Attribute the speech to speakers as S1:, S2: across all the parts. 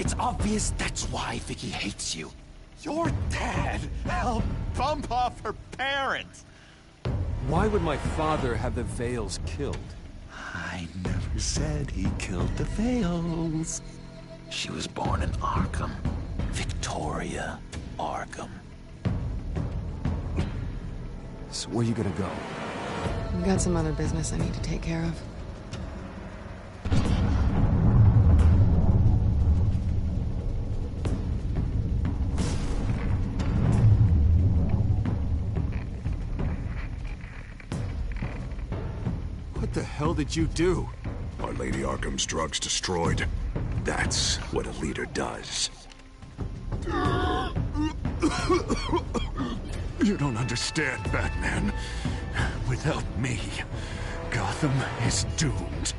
S1: It's obvious that's why Vicky hates you.
S2: Your dad helped bump off her parents.
S3: Why would my father have the Vales killed?
S1: I never said he killed the Vales. She was born in Arkham. Victoria Arkham.
S3: So where you gonna go?
S4: I've got some other business I need to take care of.
S3: What the hell did you do?
S5: Our Lady Arkham's drugs destroyed. That's what a leader does. You don't understand, Batman. Without me, Gotham is doomed.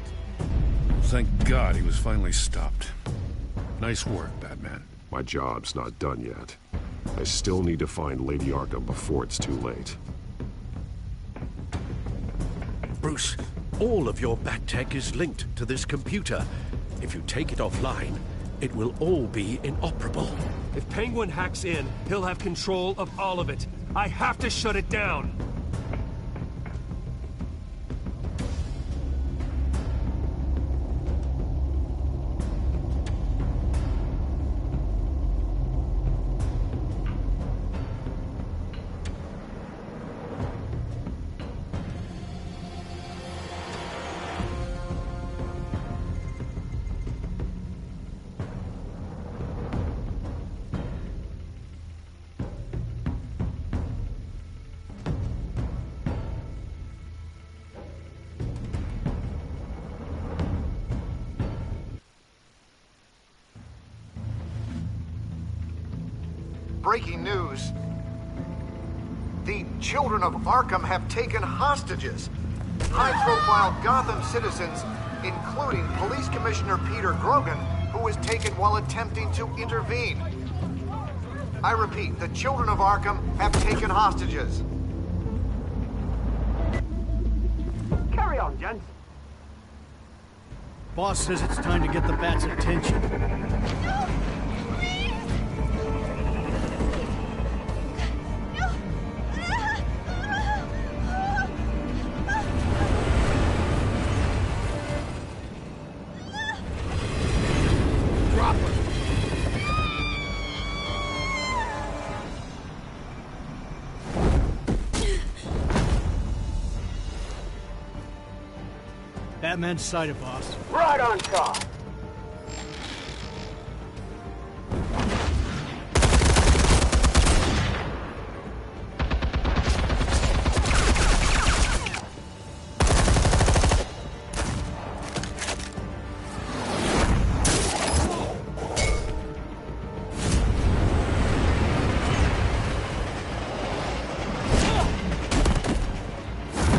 S6: Thank God he was finally stopped. Nice work, Batman.
S5: My job's not done yet. I still need to find Lady Arkham before it's too late.
S7: Bruce, all of your Bat-Tech is linked to this computer. If you take it offline, it will all be inoperable.
S3: If Penguin hacks in, he'll have control of all of it. I have to shut it down.
S8: Breaking news. The children of Arkham have taken hostages. High-profile Gotham citizens, including Police Commissioner Peter Grogan, who was taken while attempting to intervene. I repeat, the children of Arkham have taken hostages.
S9: Carry on, gents.
S10: Boss says it's time to get the Bat's attention. Batman's sighted, boss.
S9: Right on top.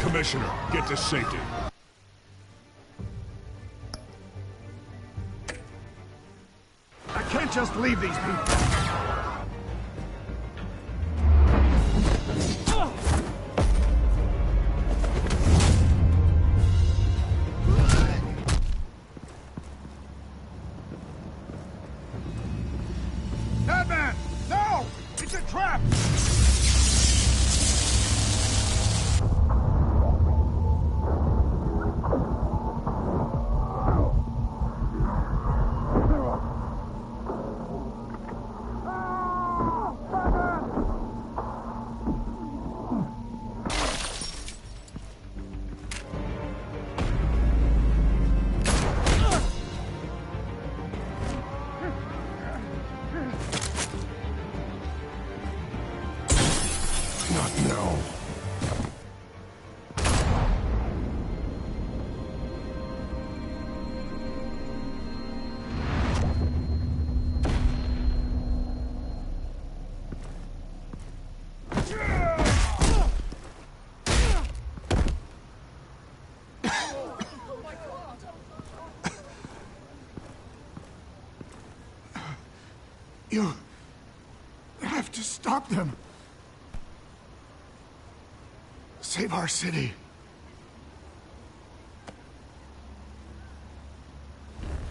S5: Commissioner, get to safety.
S10: I can't just leave these people.
S5: Batman! No! It's a trap! Not now. You have to stop them. Save our city.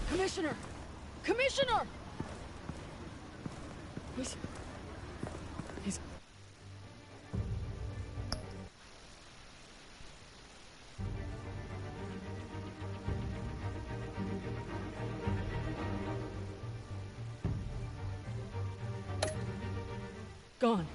S4: Commissioner! Commissioner! gone.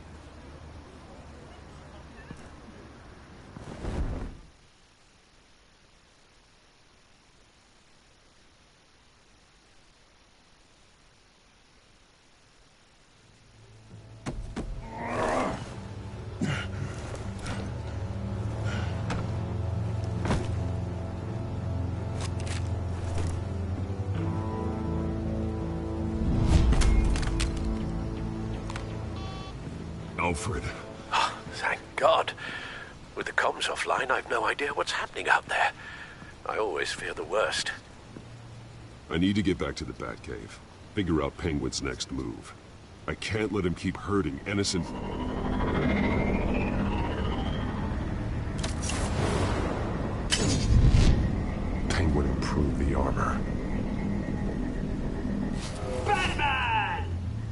S5: Alfred.
S7: Oh, thank God. With the comms offline, I've no idea what's happening out there. I always fear the worst.
S5: I need to get back to the Batcave. Figure out Penguin's next move. I can't let him keep hurting innocent... Penguin improved the armor.
S9: Batman!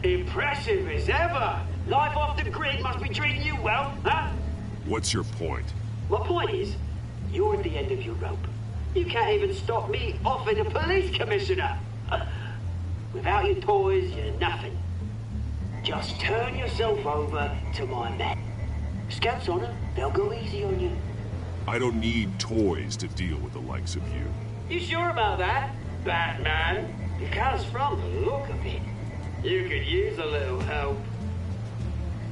S9: Impressive as ever. Life off the grid must be treating you well, huh?
S5: What's your point?
S9: My point is, you're at the end of your rope. You can't even stop me offing a police commissioner. Without your toys, you're nothing. Just turn yourself over to my men. Scouts on her, they'll go easy on you.
S5: I don't need toys to deal with the likes of you.
S9: You sure about that, Batman? Because from the look of it, you could use a little help.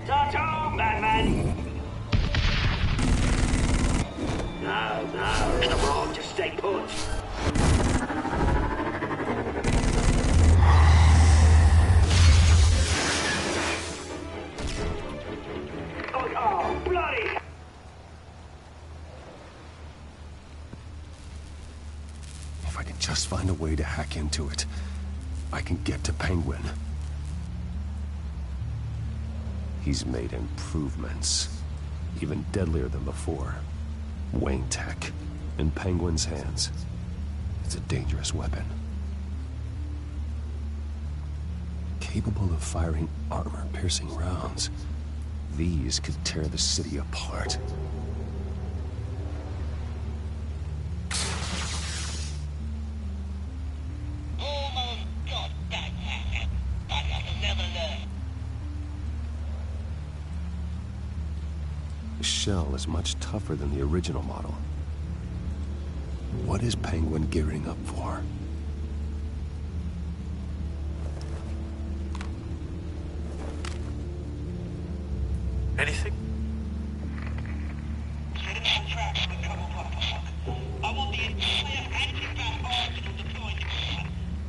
S9: Ta-ta, Batman! No, come on, just stay put. Oh, bloody!
S5: If I can just find a way to hack into it, I can get to Penguin. He's made improvements, even deadlier than before. Wayne Tech, in Penguin's hands. It's a dangerous weapon. Capable of firing armor-piercing rounds. These could tear the city apart. The shell is much tougher than the original model. What is Penguin gearing up for?
S7: Anything?
S11: I want the entire anti-bat arsenal deployed.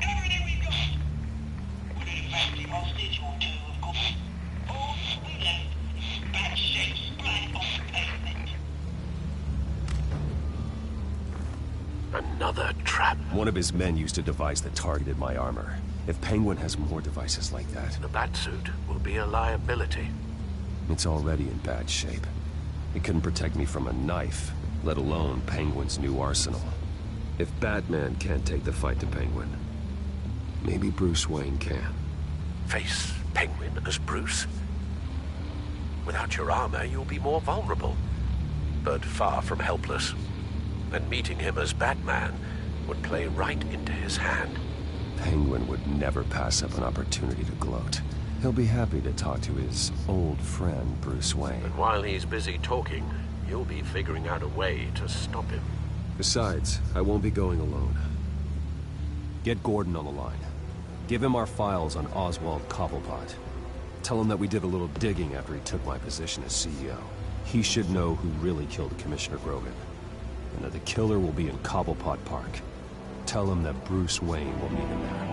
S11: Everything we've got. With an effective hostage or two, of course. All we left is bad shape splat on the pavement.
S7: Another trap.
S5: One of his men used a device that targeted my armor. If Penguin has more devices like that...
S7: The Batsuit will be a liability.
S5: It's already in bad shape. It couldn't protect me from a knife, let alone Penguin's new arsenal. If Batman can't take the fight to Penguin, maybe Bruce Wayne can.
S7: Face Penguin as Bruce? Without your armor, you'll be more vulnerable, but far from helpless. And meeting him as Batman would play right into his hand.
S5: Penguin would never pass up an opportunity to gloat. He'll be happy to talk to his old friend, Bruce Wayne.
S7: And while he's busy talking, you'll be figuring out a way to stop him.
S5: Besides, I won't be going alone. Get Gordon on the line. Give him our files on Oswald Cobblepot. Tell him that we did a little digging after he took my position as CEO. He should know who really killed Commissioner Grogan, and that the killer will be in Cobblepot Park. Tell him that Bruce Wayne will meet him there.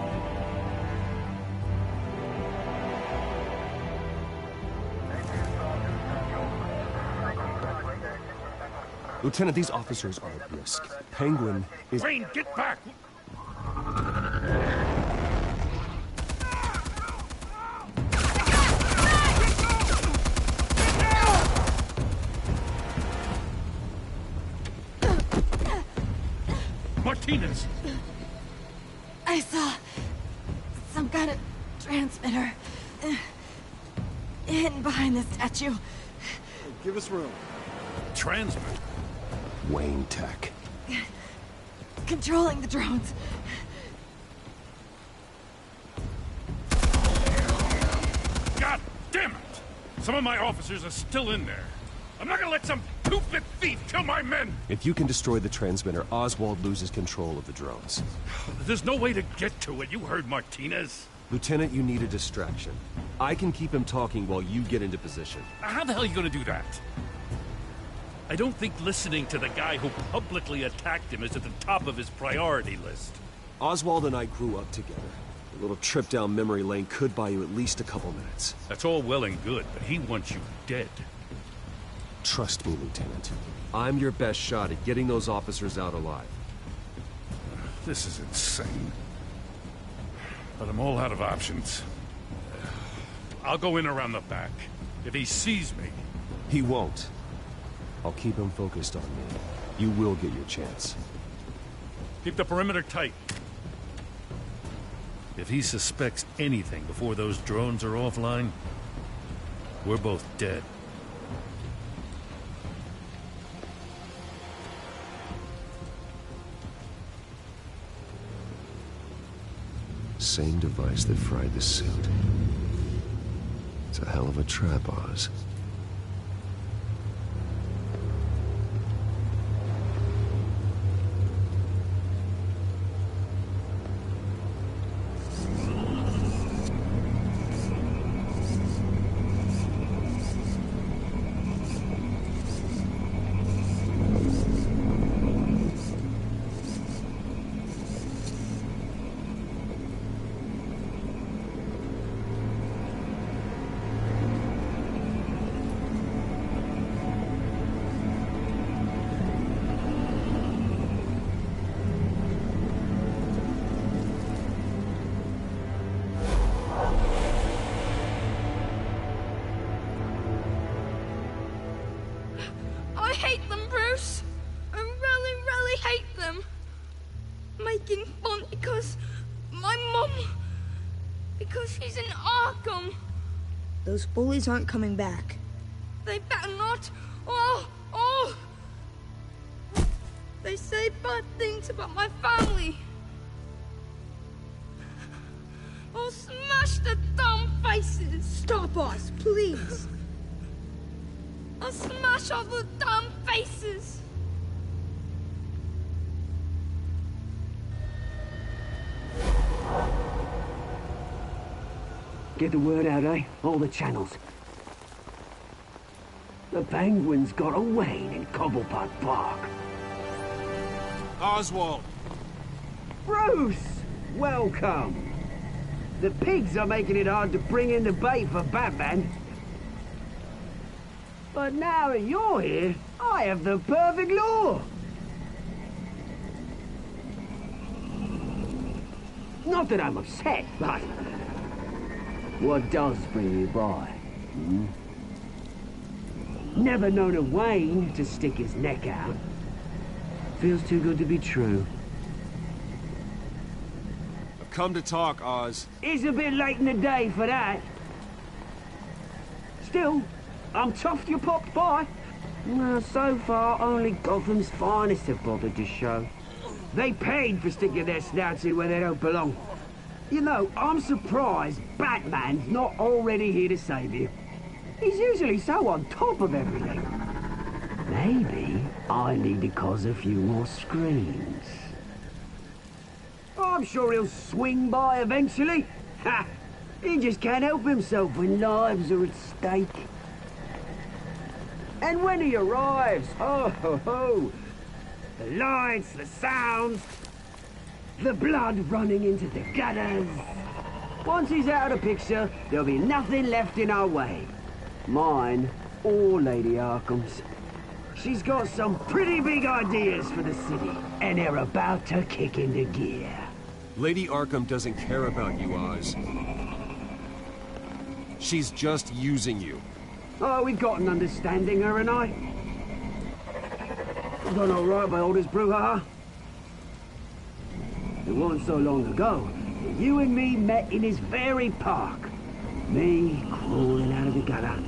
S5: Lieutenant, these officers are at risk. Penguin is...
S10: Wayne, get back! Martinez!
S4: I saw some kind of transmitter hidden behind the statue.
S10: Give us room. Transmit?
S5: Wayne Tech.
S4: Controlling the drones.
S10: God damn it!
S6: Some of my officers are still in there. I'm not gonna let some two-bit thief kill my men!
S5: If you can destroy the transmitter, Oswald loses control of the drones.
S6: There's no way to get to it. You heard Martinez.
S5: Lieutenant, you need a distraction. I can keep him talking while you get into position.
S6: How the hell are you gonna do that? I don't think listening to the guy who publicly attacked him is at the top of his priority list.
S5: Oswald and I grew up together. A little trip down memory lane could buy you at least a couple minutes.
S6: That's all well and good, but he wants you dead.
S5: Trust me, Lieutenant. I'm your best shot at getting those officers out alive.
S6: This is insane. But I'm all out of options. I'll go in around the back. If he sees me...
S5: He won't. I'll keep him focused on me. You will get your chance.
S6: Keep the perimeter tight. If he suspects anything before those drones are offline, we're both dead.
S5: Same device that fried the suit. It's a hell of a trap, Oz.
S12: Making fun because my mum... because she's in Arkham.
S13: Those bullies aren't coming back.
S12: They better not. Oh! They say bad things about my family. I'll smash the dumb faces.
S13: Stop us, please.
S12: I'll smash all the dumb faces.
S9: Get the word out, eh? All the channels. The Penguins got away in Cobblepot Park.
S10: Oswald!
S9: Bruce! Welcome! The pigs are making it hard to bring in the bait for Batman. But now that you're here, I have the perfect lure! Not that I'm upset, but... what does bring you by? Never known a Wayne to stick his neck out. Feels too good to be true.
S5: I've come to talk, Oz.
S9: It's a bit late in the day for that. Still, I'm chuffed you popped by. Well, so far, only Gotham's finest have bothered to show. They paid for sticking their snouts in where they don't belong. You know, I'm surprised Batman's not already here to save you. He's usually so on top of everything. Maybe I need to cause a few more screams. I'm sure he'll swing by eventually. Ha! He just can't help himself when lives are at stake. And when he arrives, oh ho ho! The lights, the sounds, the blood running into the gutters. Once he's out of the picture, there'll be nothing left in our way. Mine or Lady Arkham's. She's got some pretty big ideas for the city, and they're about to kick into gear.
S5: Lady Arkham doesn't care about you, Oz. She's just using you.
S9: Oh, we've got an understanding, her and I. I've done all right by all this brouhaha. It wasn't so long ago that you and me met in this very park. Me crawling out of the gutter.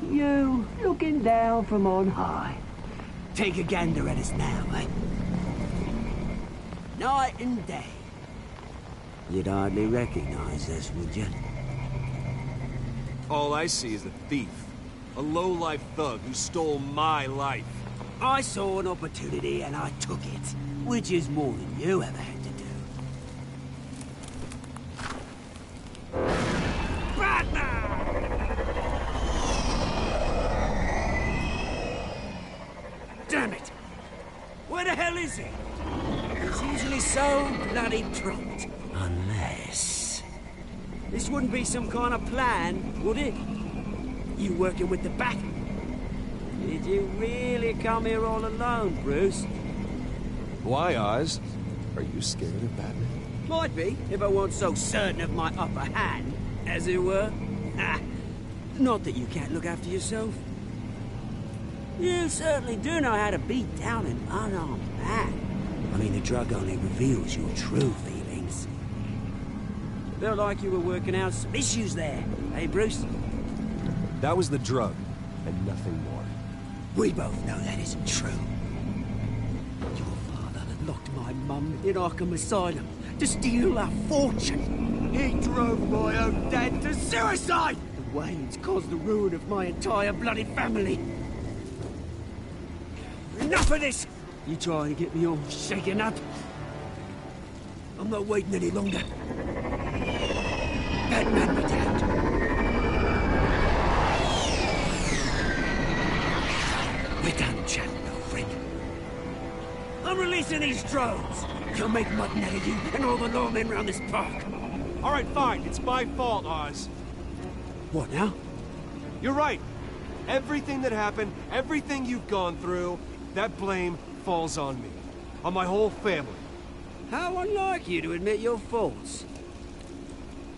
S9: You looking down from on high. Take a gander at us now, eh? Night and day. You'd hardly recognize us, would you?
S5: All I see is a thief.
S3: A low-life thug who stole my life.
S9: I saw an opportunity and I took it, which is more than you ever had to do. Damn it! Where the hell is he? He's usually so bloody prompt. Unless... This wouldn't be some kind of plan, would it? You working with the Bat? Did you really come here all alone, Bruce?
S5: Why, Oz? Are you scared of Batman?
S9: Might be, if I weren't so certain of my upper hand, as it were. Ha! Not that you can't look after yourself. You certainly do know how to beat down an unarmed man. I mean, the drug only reveals your true feelings. Felt like you were working out some issues there, eh, Bruce?
S5: That was the drug, and nothing more.
S9: We both know that isn't true. Your father locked my mum in Arkham Asylum to steal our fortune. He drove my own dad to suicide! The Waynes caused the ruin of my entire bloody family. Enough of this! You trying to get me all shaken up? I'm not waiting any longer. Batman be damned. We're done chatting, old friend. I'm releasing these drones. You'll make mutton out of you and all the lawmen around this park.
S3: All right, fine. It's my fault, Oz.
S9: What now?
S3: You're right. Everything that happened, everything you've gone through, that blame falls on me. On my whole family.
S9: How unlike you to admit your faults.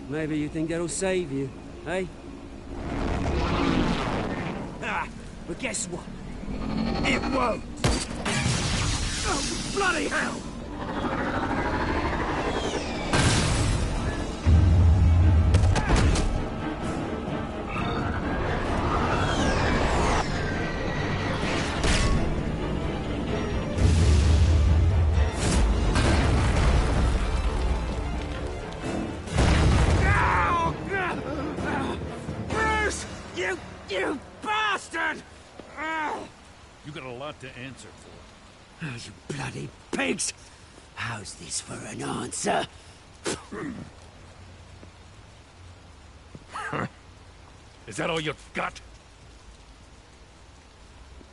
S9: Maybe you think that'll save you, eh? Ah, but guess what? It won't! Oh, bloody hell! You bastard!
S6: You got a lot to answer for.
S9: Oh, you bloody pigs! How's this for an answer?
S6: Is that all you've got?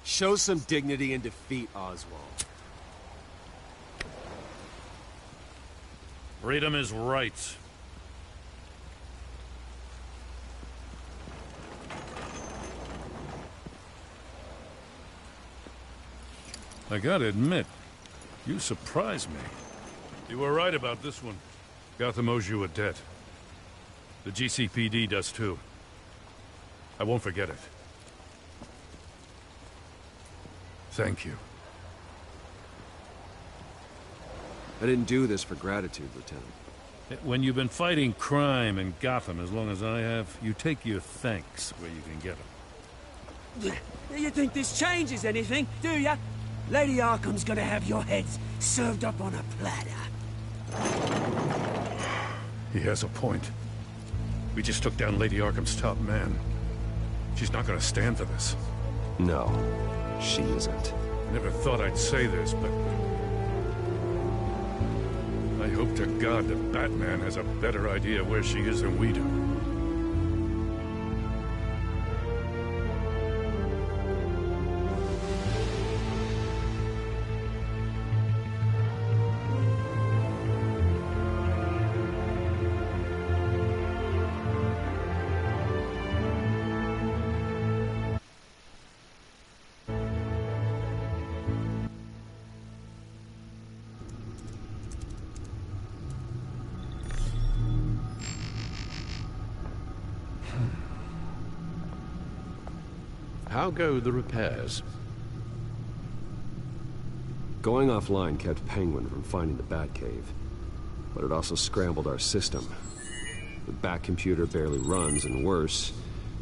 S3: Show some dignity and defeat, Oswald.
S6: Freedom is right. I gotta admit, you surprised me. You were right about this one. Gotham owes you a debt. The GCPD does too. I won't forget it. Thank you.
S5: I didn't do this for gratitude, Lieutenant.
S6: When you've been fighting crime in Gotham as long as I have, you take your thanks where you can get them.
S9: You think this changes anything, do ya? Lady Arkham's gonna have your heads served up on a platter.
S6: He has a point. We just took down Lady Arkham's top man. She's not gonna stand for this.
S5: No, she isn't.
S6: I never thought I'd say this, but... I hope to God that Batman has a better idea where she is than we do.
S7: How go the repairs?
S5: Going offline kept Penguin from finding the Batcave, but it also scrambled our system. The Bat computer barely runs, and worse,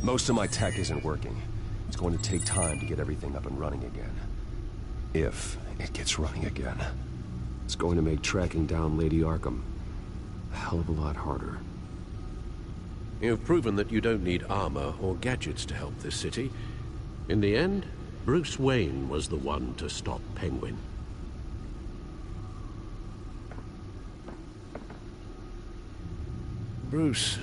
S5: most of my tech isn't working. It's going to take time to get everything up and running again. If it gets running again. It's going to make tracking down Lady Arkham a hell of a lot harder.
S7: You've proven that you don't need armor or gadgets to help this city. In the end, Bruce Wayne was the one to stop Penguin. Bruce,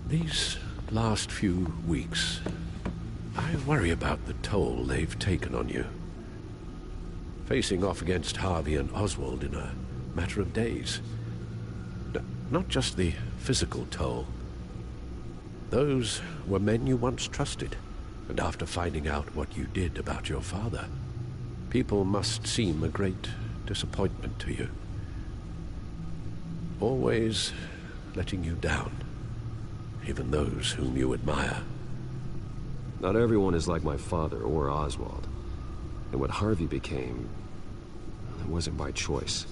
S7: these last few weeks, I worry about the toll they've taken on you. Facing off against Harvey and Oswald in a matter of days. Not just the physical toll. Those were men you once trusted, and after finding out what you did about your father, people must seem a great disappointment to you. Always letting you down, even those whom you admire.
S5: Not everyone is like my father or Oswald. And what Harvey became, it wasn't by choice.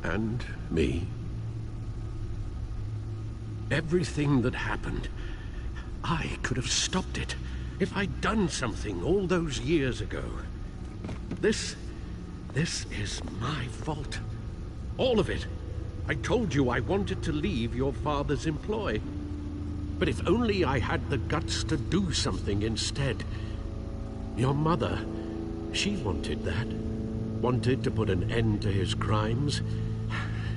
S7: And me. Everything that happened, I could have stopped it if I'd done something all those years ago. This is my fault. All of it. I told you I wanted to leave your father's employ. But if only I had the guts to do something instead. Your mother, she wanted that. Wanted to put an end to his crimes.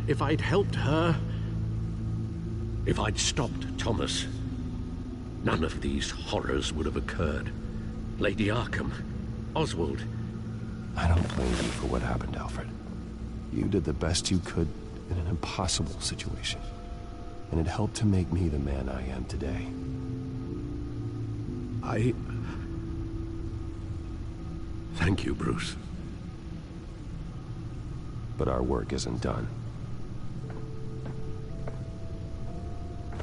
S7: If I'd helped her, if I'd stopped Thomas, none of these horrors would have occurred. Lady Arkham, Oswald.
S5: I don't blame you for what happened, Alfred. You did the best you could in an impossible situation. And it helped to make me the man I am today.
S7: Thank you, Bruce.
S5: But our work isn't done.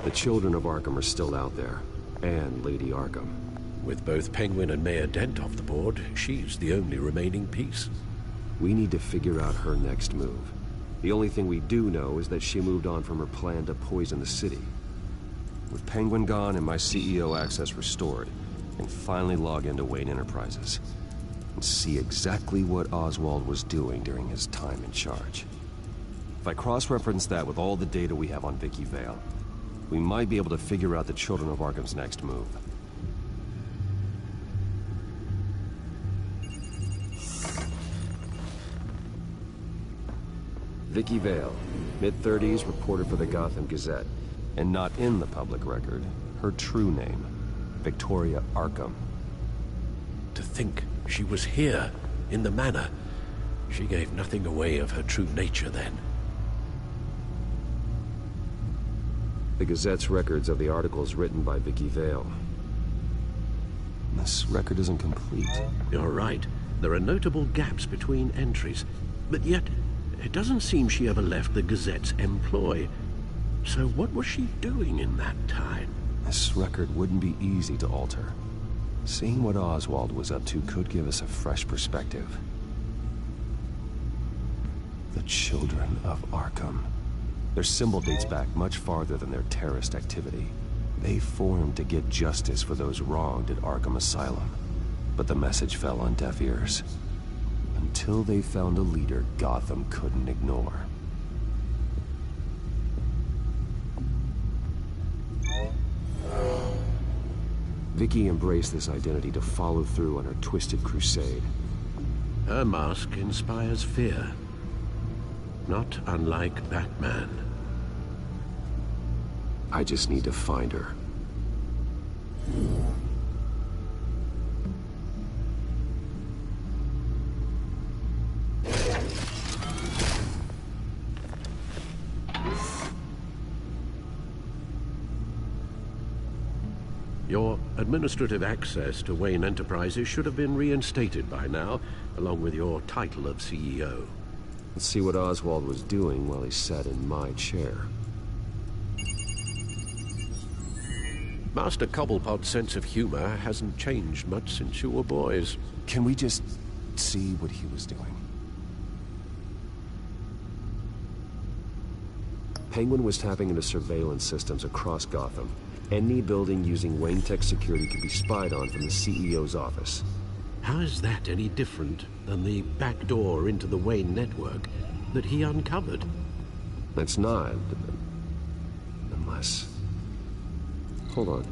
S5: The children of Arkham are still out there, and Lady Arkham.
S7: With both Penguin and Mayor Dent off the board, she's the only remaining piece.
S5: We need to figure out her next move. The only thing we do know is that she moved on from her plan to poison the city. With Penguin gone and my CEO access restored, I can finally log into Wayne Enterprises and see exactly what Oswald was doing during his time in charge. If I cross-reference that with all the data we have on Vicky Vale, we might be able to figure out the Children of Arkham's next move. Vicky Vale, mid-30s, reporter for the Gotham Gazette. And not in the public record, her true name, Victoria Arkham.
S7: To think she was here, in the manor. She gave nothing away of her true nature then.
S5: The Gazette's records of the articles written by Vicky Vale. This record isn't complete.
S7: You're right. There are notable gaps between entries. But yet, it doesn't seem she ever left the Gazette's employ. So what was she doing in that time?
S5: This record wouldn't be easy to alter. Seeing what Oswald was up to could give us a fresh perspective. The Children of Arkham. Their symbol dates back much farther than their terrorist activity. They formed to get justice for those wronged at Arkham Asylum. But the message fell on deaf ears. Until they found a leader Gotham couldn't ignore. Vicky embraced this identity to follow through on her twisted crusade.
S7: Her mask inspires fear. Not unlike Batman.
S5: I just need to find her.
S7: Your administrative access to Wayne Enterprises should have been reinstated by now, along with your title of CEO.
S5: Let's see what Oswald was doing while he sat in my chair.
S7: Master Cobblepot's sense of humor hasn't changed much since you were boys.
S5: Can we just see what he was doing? Penguin was tapping into surveillance systems across Gotham. Any building using Wayne Tech security could be spied on from the CEO's office.
S7: How is that any different than the back door into the Wayne network that he uncovered?
S5: That's not. Unless... Hold on.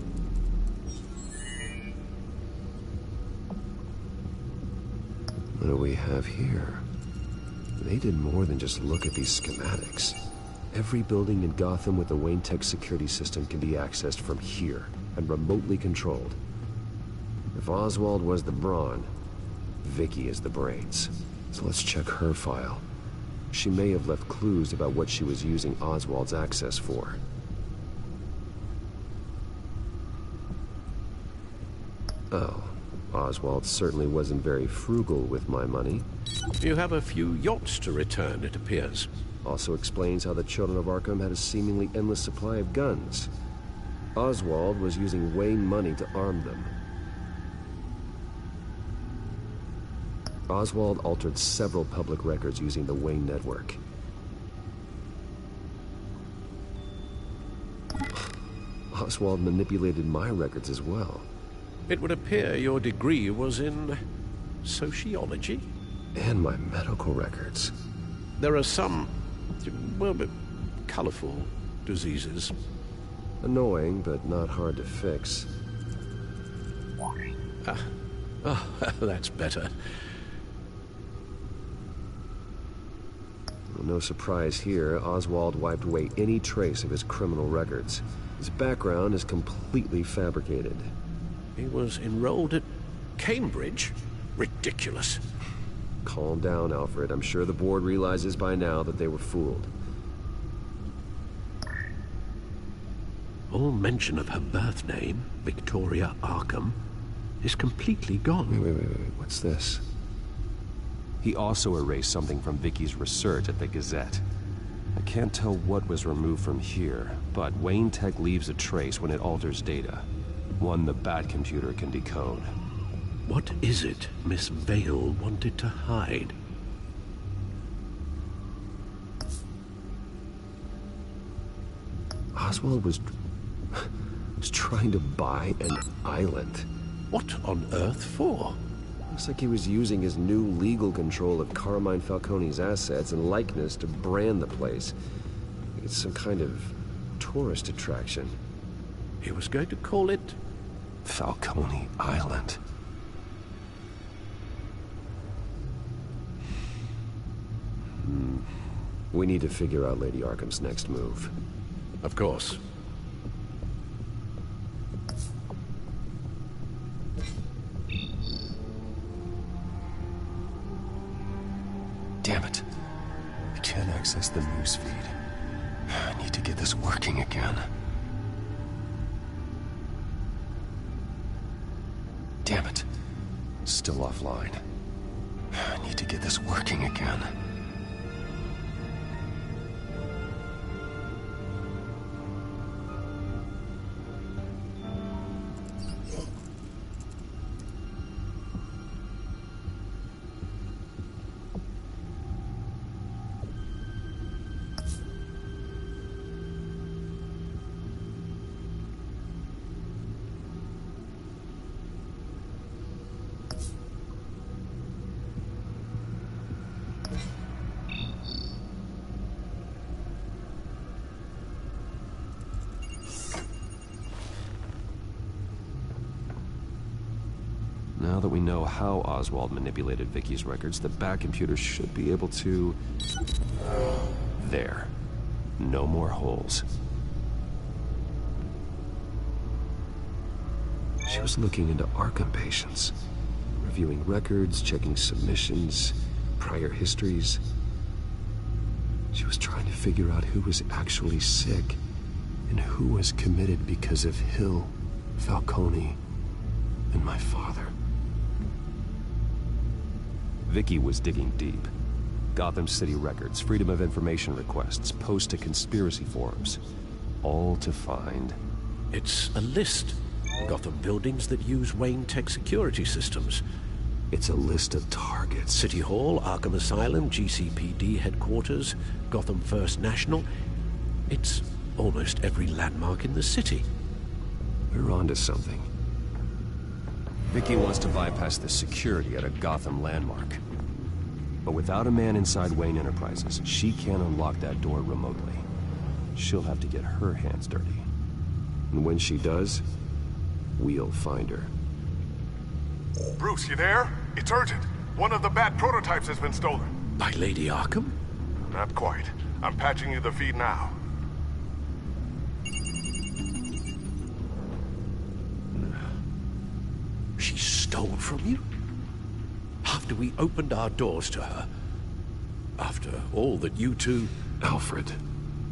S5: What do we have here? They did more than just look at these schematics. Every building in Gotham with the Wayne Tech security system can be accessed from here and remotely controlled. If Oswald was the brawn, Vicky is the brains. So let's check her file. She may have left clues about what she was using Oswald's access for. Oh, Oswald certainly wasn't very frugal with my money.
S7: You have a few yachts to return, it appears.
S5: Also explains how the Children of Arkham had a seemingly endless supply of guns. Oswald was using Wayne money to arm them. Oswald altered several public records using the Wayne network. Oswald manipulated my records as well.
S7: It would appear your degree was in sociology?
S5: And my medical records.
S7: There are some, well, colorful diseases.
S5: Annoying, but not hard to fix.
S7: Oh, that's better.
S5: Well, no surprise here, Oswald wiped away any trace of his criminal records. His background is completely fabricated.
S7: He was enrolled at Cambridge? Ridiculous.
S5: Calm down, Alfred. I'm sure the board realizes by now that they were fooled.
S7: All mention of her birth name, Victoria Arkham, is completely gone.
S5: Wait. What's this? He also erased something from Vicky's research at the Gazette. I can't tell what was removed from here, but Wayne Tech leaves a trace when it alters data. One the Bat computer can decode.
S7: What is it Miss Vale wanted to hide?
S5: Oswald was trying to buy an island.
S7: What on earth for?
S5: Looks like he was using his new legal control of Carmine Falcone's assets and likeness to brand the place. It's some kind of tourist attraction.
S7: He was going to call it
S5: Falcone Island. We need to figure out Lady Arkham's next move.
S7: Of course.
S5: Damn it. I can't access the news feed. I need to get this working again. Damn it. Still offline. I need to get this working again. Now that we know how Oswald manipulated Vicky's records, the Bat computer should be able to... There. No more holes. She was looking into Arkham patients, reviewing records, checking submissions, prior histories. She was trying to figure out who was actually sick and who was committed because of Hill, Falcone, and my father. Vicky was digging deep. Gotham City records, Freedom of Information requests, posts to conspiracy forums. All to find...
S7: It's a list. Gotham buildings that use Wayne Tech security systems.
S5: It's a list of targets.
S7: City Hall, Arkham Asylum, GCPD headquarters, Gotham First National. It's almost every landmark in the city.
S5: We're onto something. Vicky wants to bypass the security at a Gotham landmark. But without a man inside Wayne Enterprises, she can't unlock that door remotely. She'll have to get her hands dirty. And when she does, we'll find her.
S10: Bruce, you there? It's urgent. One of the Bat prototypes has been stolen.
S7: By Lady Arkham?
S10: Not quite. I'm patching you the feed now.
S7: She stole from you? After we opened our doors to her? After all that you two...
S5: Alfred.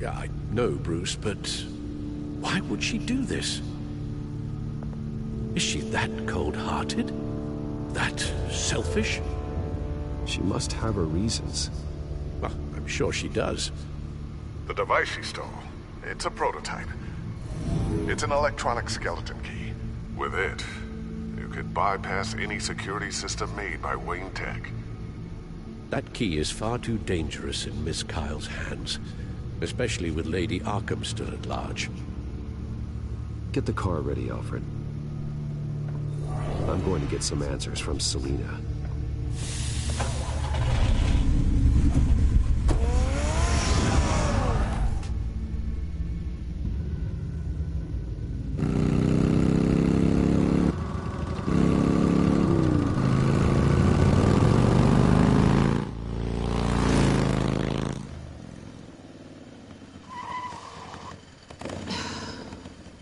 S7: Yeah, I know, Bruce, but... why would she do this? Is she that cold-hearted? That selfish?
S5: She must have her reasons.
S7: Well, I'm sure she does.
S10: The device she stole, it's a prototype. It's an electronic skeleton key. With it, you could bypass any security system made by Wayne Tech.
S7: That key is far too dangerous in Miss Kyle's hands, especially with Lady Arkham still at large.
S5: Get the car ready, Alfred. I'm going to get some answers from Selina.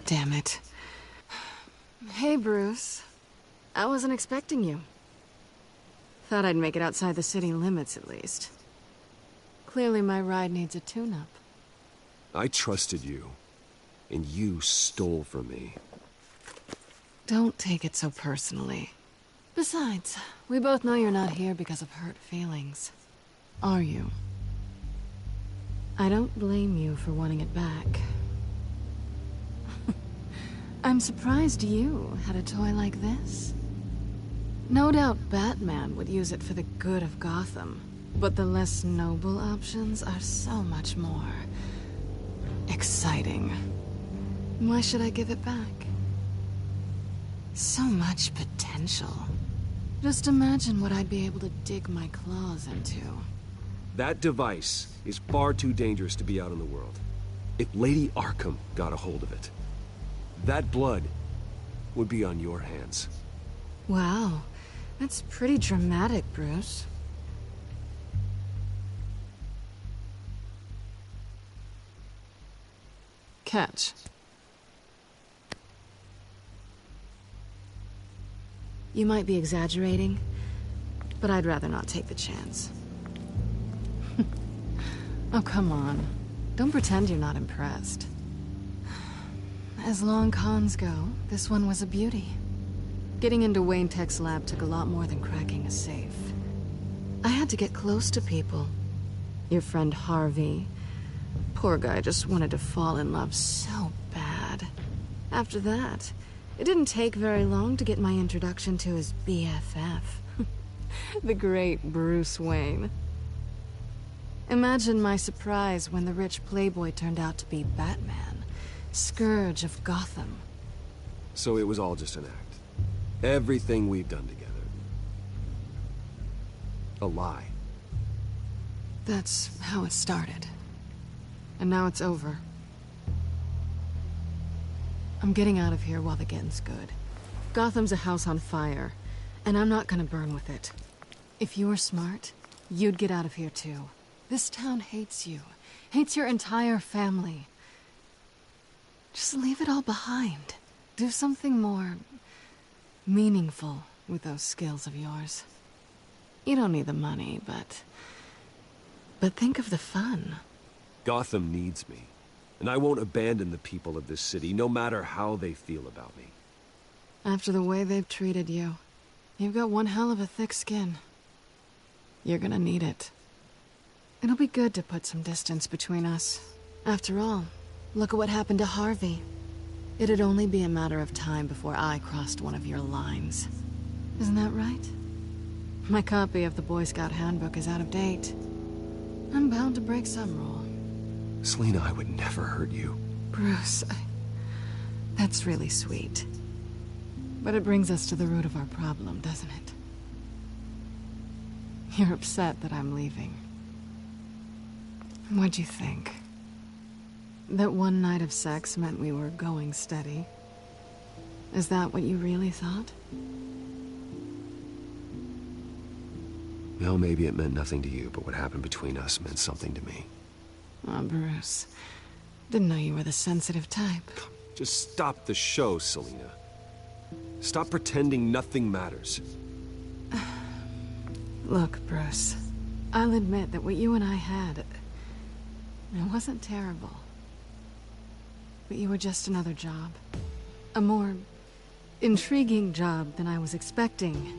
S4: Damn it. Hey, Bruce. I wasn't expecting you. Thought I'd make it outside the city limits, at least. Clearly my ride needs a tune-up.
S5: I trusted you, and you stole from me.
S4: Don't take it so personally. Besides, we both know you're not here because of hurt feelings. Are you? I don't blame you for wanting it back. I'm surprised you had a toy like this. No doubt Batman would use it for the good of Gotham, but the less noble options are so much more exciting. Why should I give it back? So much potential. Just imagine what I'd be able to dig my claws into.
S5: That device is far too dangerous to be out in the world. If Lady Arkham got a hold of it, that blood would be on your hands.
S4: Wow, that's pretty dramatic, Bruce. Catch. You might be exaggerating, but I'd rather not take the chance. Oh, come on. Don't pretend you're not impressed. As long cons go, this one was a beauty. Getting into Wayne Tech's lab took a lot more than cracking a safe. I had to get close to people. Your friend Harvey. Poor guy just wanted to fall in love so bad. After that, it didn't take very long to get my introduction to his BFF. The great Bruce Wayne. Imagine my surprise when the rich playboy turned out to be Batman, Scourge of Gotham.
S5: So it was all just an act. Everything we've done together. A lie.
S4: That's how it started. And now it's over. I'm getting out of here while the getting's good. Gotham's a house on fire, and I'm not gonna burn with it. If you were smart, you'd get out of here too. This town hates you. Hates your entire family. Just leave it all behind. Do something more meaningful with those skills of yours. You don't need the money, but think of the fun.
S5: Gotham needs me, and I won't abandon the people of this city, no matter how they feel about me.
S4: After the way they've treated you, you've got one hell of a thick skin. You're gonna need it. It'll be good to put some distance between us. After all, look at what happened to Harvey. It'd only be a matter of time before I crossed one of your lines. Isn't that right? My copy of the Boy Scout Handbook is out of date. I'm bound to break some rule.
S5: Selina, I would never hurt you.
S4: Bruce, that's really sweet. But it brings us to the root of our problem, doesn't it? You're upset that I'm leaving. What'd you think? That one night of sex meant we were going steady? Is that what you really thought?
S5: Well, maybe it meant nothing to you, but what happened between us meant something to me.
S4: Oh, Bruce. Didn't know you were the sensitive type.
S5: Just stop the show, Selena. Stop pretending nothing matters.
S4: Look, Bruce. I'll admit that what you and I had, it wasn't terrible. But you were just another job. A more intriguing job than I was expecting.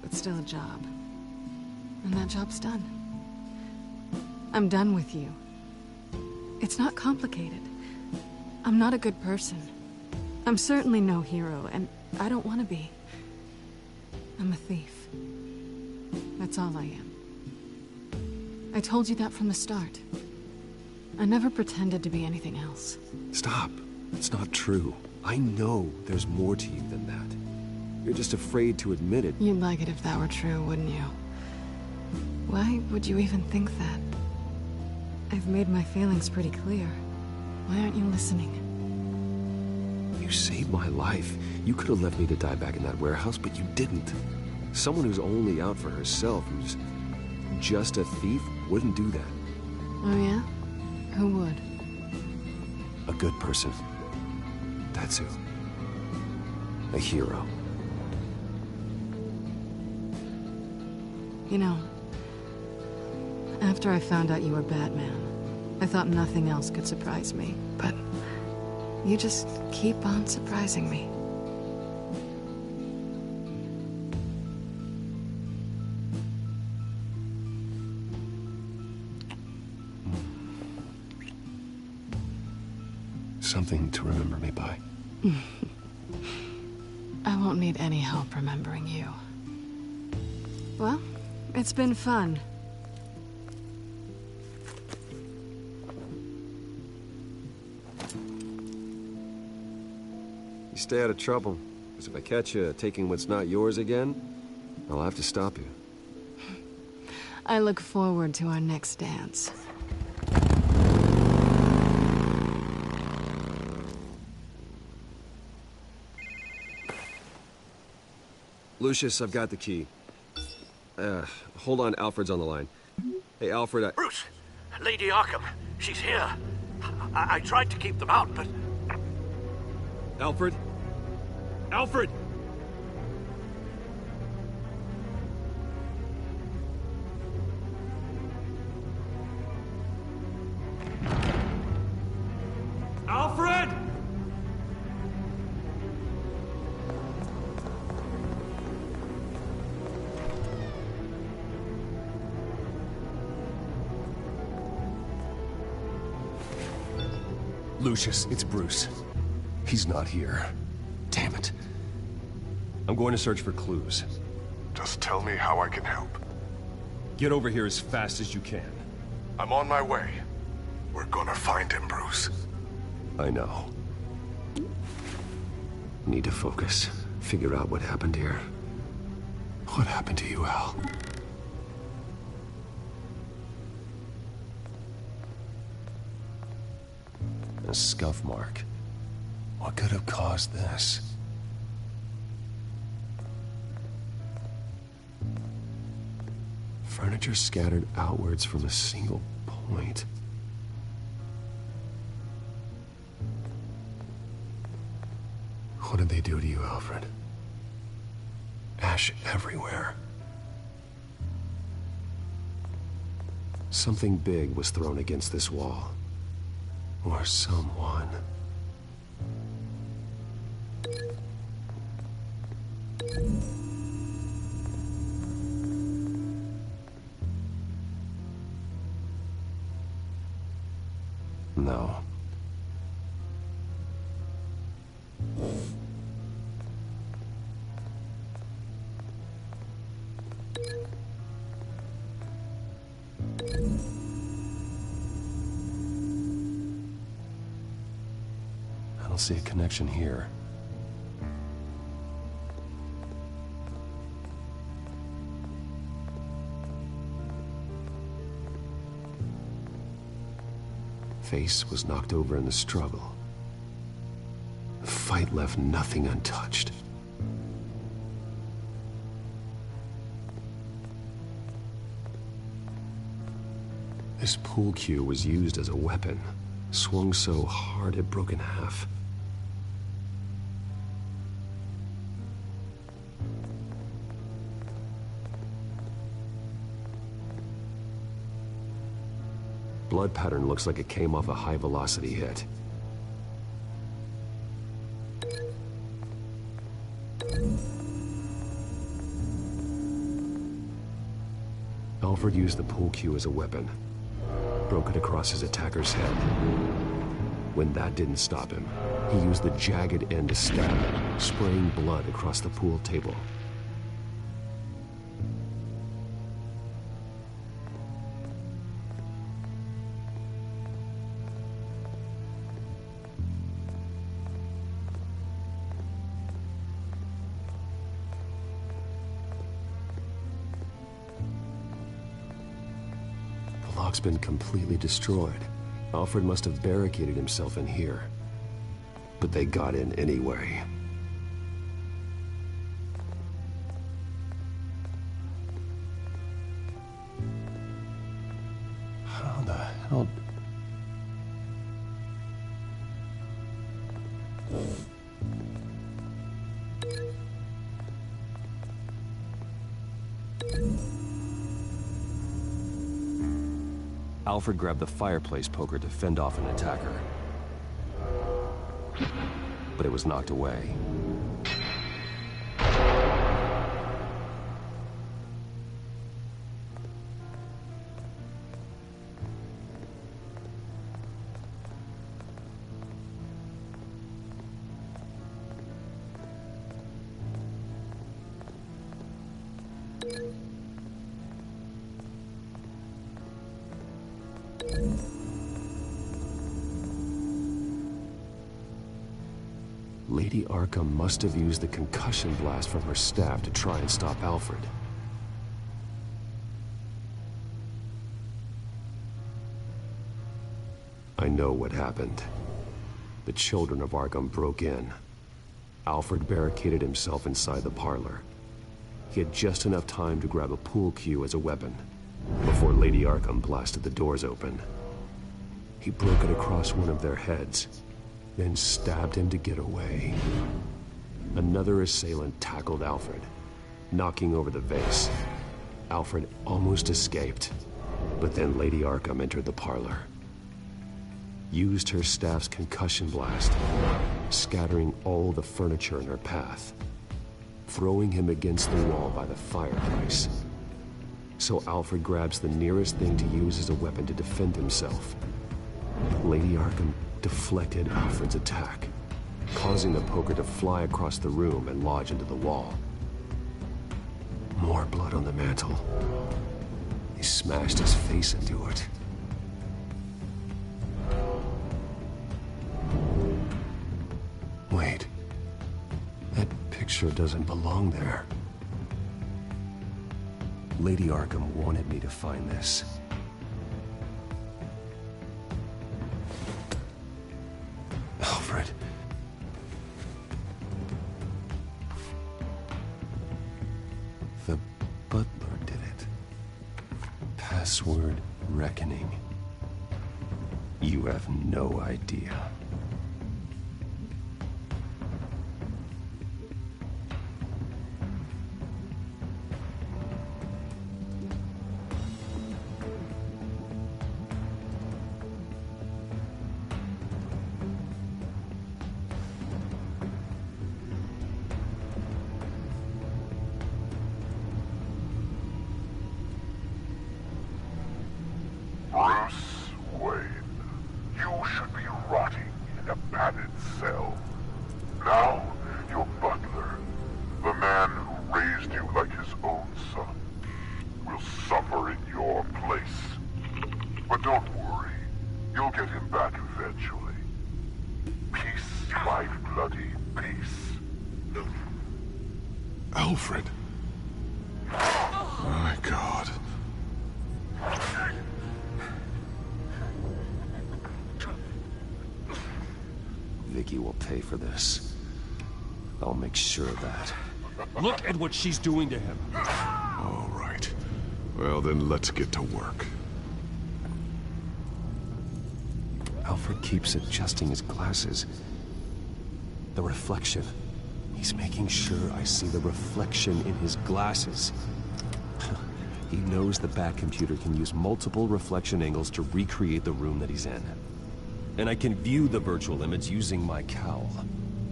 S4: But still a job. And that job's done. I'm done with you. It's not complicated. I'm not a good person. I'm certainly no hero, and I don't want to be. I'm a thief. That's all I am. I told you that from the start. I never pretended to be anything else.
S5: Stop. It's not true. I know there's more to you than that. You're just afraid to admit it.
S4: You'd like it if that were true, wouldn't you? Why would you even think that? I've made my feelings pretty clear. Why aren't you listening?
S5: You saved my life. You could have left me to die back in that warehouse, but you didn't. Someone who's only out for herself, who's just a thief, wouldn't do that.
S4: Oh yeah? Who would?
S5: A good person. That's who. A hero.
S4: You know, after I found out you were Batman, I thought nothing else could surprise me, but you just keep on surprising me.
S5: Something to remember me by.
S4: I won't need any help remembering you. Well, it's been fun.
S5: You stay out of trouble, because if I catch you taking what's not yours again, I'll have to stop you.
S4: I look forward to our next dance.
S5: Lucius, I've got the key. Hold on, Alfred's on the line. Hey, Alfred,
S7: Bruce, Lady Arkham, she's here. I tried to keep them out, but...
S5: Alfred? Alfred!
S3: Alfred!
S5: Lucius, it's Bruce. He's not here. Damn it. I'm going to search for clues.
S10: Just tell me how I can help.
S5: Get over here as fast as you can.
S10: I'm on my way. We're gonna find him, Bruce.
S5: I know. Need to focus. Figure out what happened here.
S10: What happened to you, Al?
S5: A scuff mark. What could have caused this? Furniture scattered outwards from a single point. What did they do to you, Alfred? Ash everywhere. Something big was thrown against this wall. Or someone. No. I don't see a connection here. Face was knocked over in the struggle. The fight left nothing untouched. This pool cue was used as a weapon, swung so hard it broke in half. Blood pattern looks like it came off a high-velocity hit. Alfred used the pool cue as a weapon. Broke it across his attacker's head. When that didn't stop him, he used the jagged end to stab, spraying blood across the pool table. The lock's been completely destroyed. Alfred must have barricaded himself in here. But they got in anyway. How the hell... Alfred grabbed the fireplace poker to fend off an attacker. But it was knocked away. Lady Arkham must have used the concussion blast from her staff to try and stop Alfred. I know what happened. The children of Arkham broke in. Alfred barricaded himself inside the parlor. He had just enough time to grab a pool cue as a weapon before Lady Arkham blasted the doors open. He broke it across one of their heads, then stabbed him to get away. Another assailant tackled Alfred, knocking over the vase. Alfred almost escaped, but then Lady Arkham entered the parlor. Used her staff's concussion blast, scattering all the furniture in her path, throwing him against the wall by the fireplace. So Alfred grabs the nearest thing to use as a weapon to defend himself. Lady Arkham deflected Alfred's attack, causing the poker to fly across the room and lodge into the wall. More blood on the mantel. He smashed his face into it. Wait. That picture doesn't belong there. Lady Arkham wanted me to find this. Alfred. The butler did it. Password reckoning. You have no idea.
S10: Bruce Wayne, you should be rotting in a padded cell. Now, your butler, the man who raised you like his own son, will suffer in your place. But don't worry, you'll get him back eventually. Peace, my bloody peace.
S14: Alfred. My God.
S5: Vicky will pay for this. I'll make sure of that.
S3: Look at what she's doing to him.
S14: All right. Well, then let's get to work.
S5: Alfred keeps adjusting his glasses. The reflection. He's making sure I see the reflection in his glasses. He knows the back computer can use multiple reflection angles to recreate the room that he's in. And I can view the virtual image using my cowl.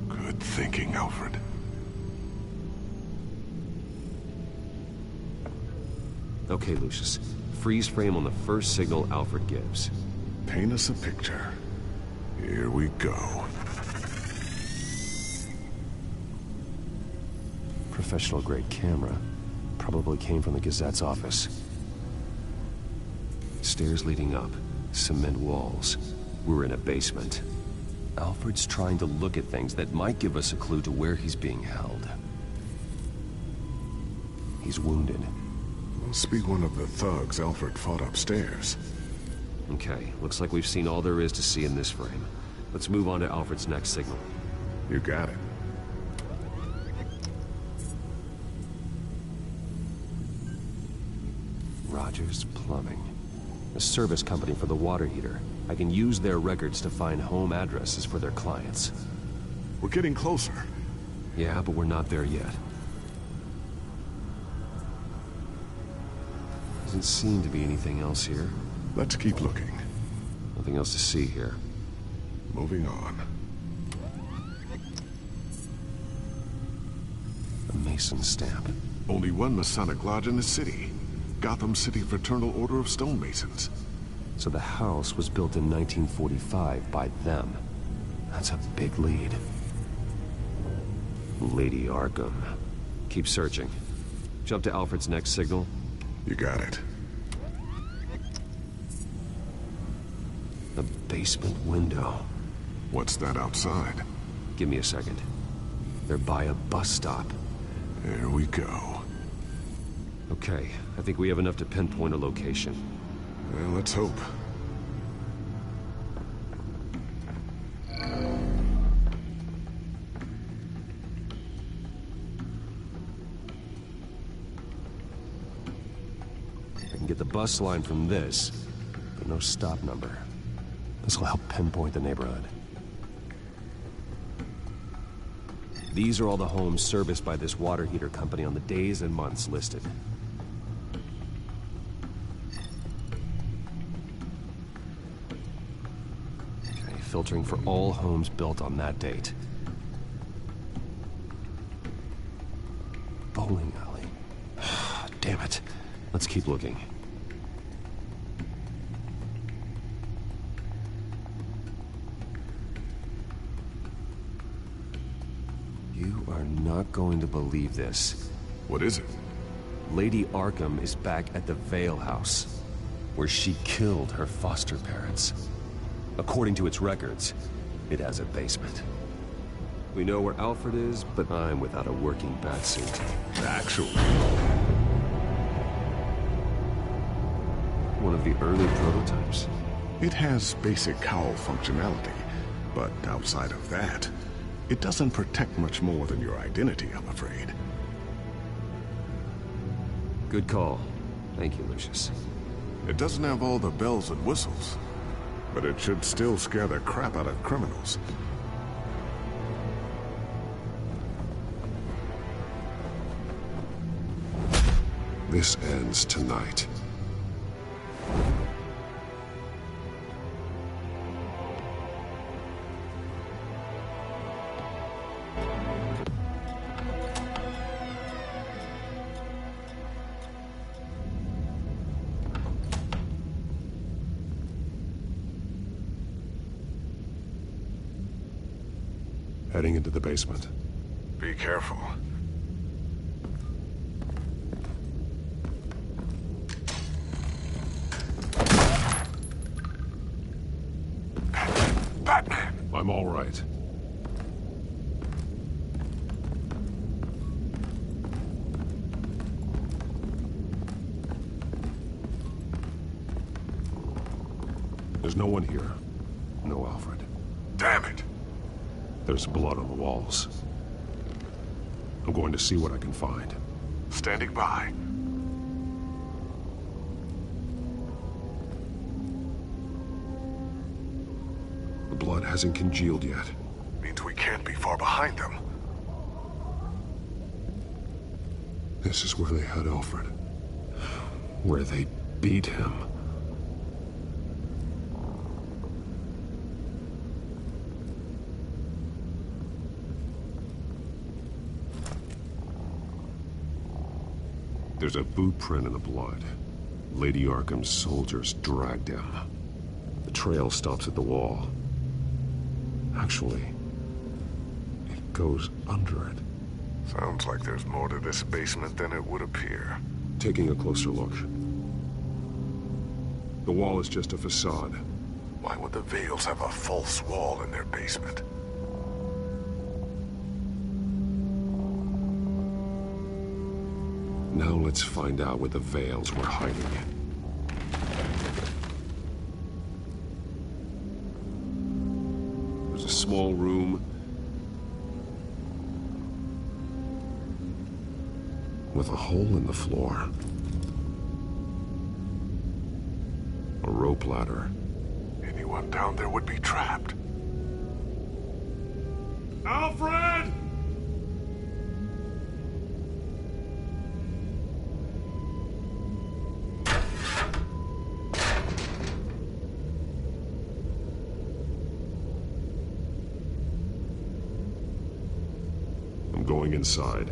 S10: Good thinking, Alfred.
S5: Okay, Lucius. Freeze frame on the first signal Alfred gives.
S10: Paint us a picture. Here we go.
S5: Professional-grade camera. Probably came from the Gazette's office. Stairs leading up. Cement walls. We're in a basement. Alfred's trying to look at things that might give us a clue to where he's being held. He's wounded.
S10: Must be one of the thugs Alfred fought upstairs.
S5: Okay, looks like we've seen all there is to see in this frame. Let's move on to Alfred's next signal.
S10: You got it.
S5: Rogers Plumbing. A service company for the water heater. I can use their records to find home addresses for their clients.
S10: We're getting closer.
S5: Yeah, but we're not there yet. Doesn't seem to be anything else here.
S10: Let's keep looking.
S5: Nothing else to see here.
S10: Moving on.
S5: A Mason stamp.
S10: Only one Masonic lodge in the city. Gotham City Fraternal Order of Stonemasons.
S5: So the house was built in 1945 by them. That's a big lead. Lady Arkham. Keep searching. Jump to Alfred's next signal.
S10: You got it.
S5: A basement window.
S10: What's that outside?
S5: Give me a second. They're by a bus stop.
S10: There we go.
S5: Okay, I think we have enough to pinpoint a location.
S10: Well, let's hope.
S5: I can get the bus line from this, but no stop number. This will help pinpoint the neighborhood. These are all the homes serviced by this water heater company on the days and months listed. Okay, filtering for all homes built on that date. Bowling alley. Damn it. Let's keep looking. You are not going to believe this.
S10: What is it?
S5: Lady Arkham is back at the Vale House, where she killed her foster parents. According to its records, it has a basement. We know where Alfred is, but I'm without a working batsuit.
S10: Actually.
S5: One of the early prototypes.
S10: It has basic cowl functionality, but outside of that, it doesn't protect much more than your identity, I'm afraid.
S5: Good call. Thank you, Lucius.
S10: It doesn't have all the bells and whistles, but it should still scare the crap out of criminals. This ends tonight. Heading into the basement. Be careful. Batman! I'm all right. There's no one here. No Alfred. Damn it! There's blood on the walls. I'm going to see what I can find. Standing by.
S14: blood hasn't congealed yet.
S10: Means we can't be far behind them.
S14: This is where they had Alfred. Where they beat him. There's a boot print in the blood. Lady Arkham's soldiers dragged him. The trail stops at the wall. Actually, it goes under it.
S10: Sounds like there's more to this basement than it would appear.
S14: Taking a closer look. The wall is just a facade.
S10: Why would the Vales have a false wall in their basement?
S14: Now let's find out where the Vales were hiding. There's a small room with a hole in the floor. A rope ladder.
S10: Anyone down there would be trapped.
S14: Alfred! I'm going inside.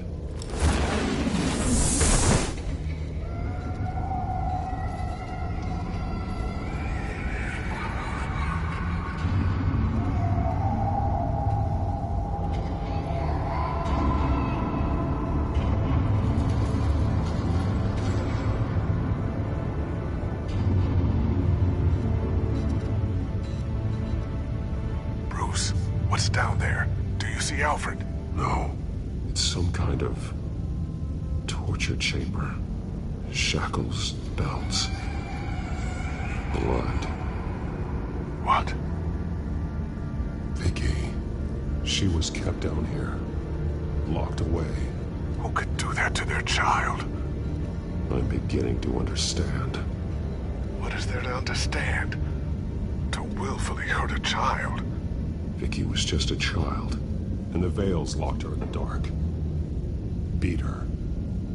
S10: Bruce, what's down there? Do you see Alfred?
S14: No. It's some kind of torture chamber. Shackles, belts, blood.
S10: What?
S14: Vicky. She was kept down here. Locked away.
S10: Who could do that to their child?
S14: I'm beginning to understand.
S10: What is there to understand? To willfully hurt a child?
S14: Vicky was just a child, and the Vales locked her in the dark. Beat her.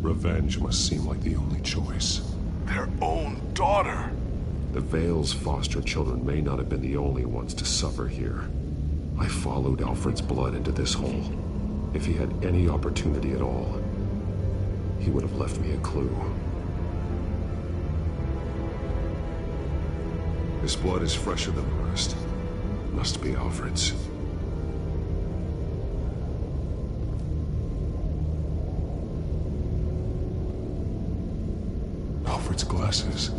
S14: Revenge must seem like the only choice.
S10: Their own daughter!
S14: The Vales' foster children may not have been the only ones to suffer here. I followed Alfred's blood into this hole. If he had any opportunity at all, he would have left me a clue. This blood is fresher than the rest. Must be Alfred's. Alfred's glasses.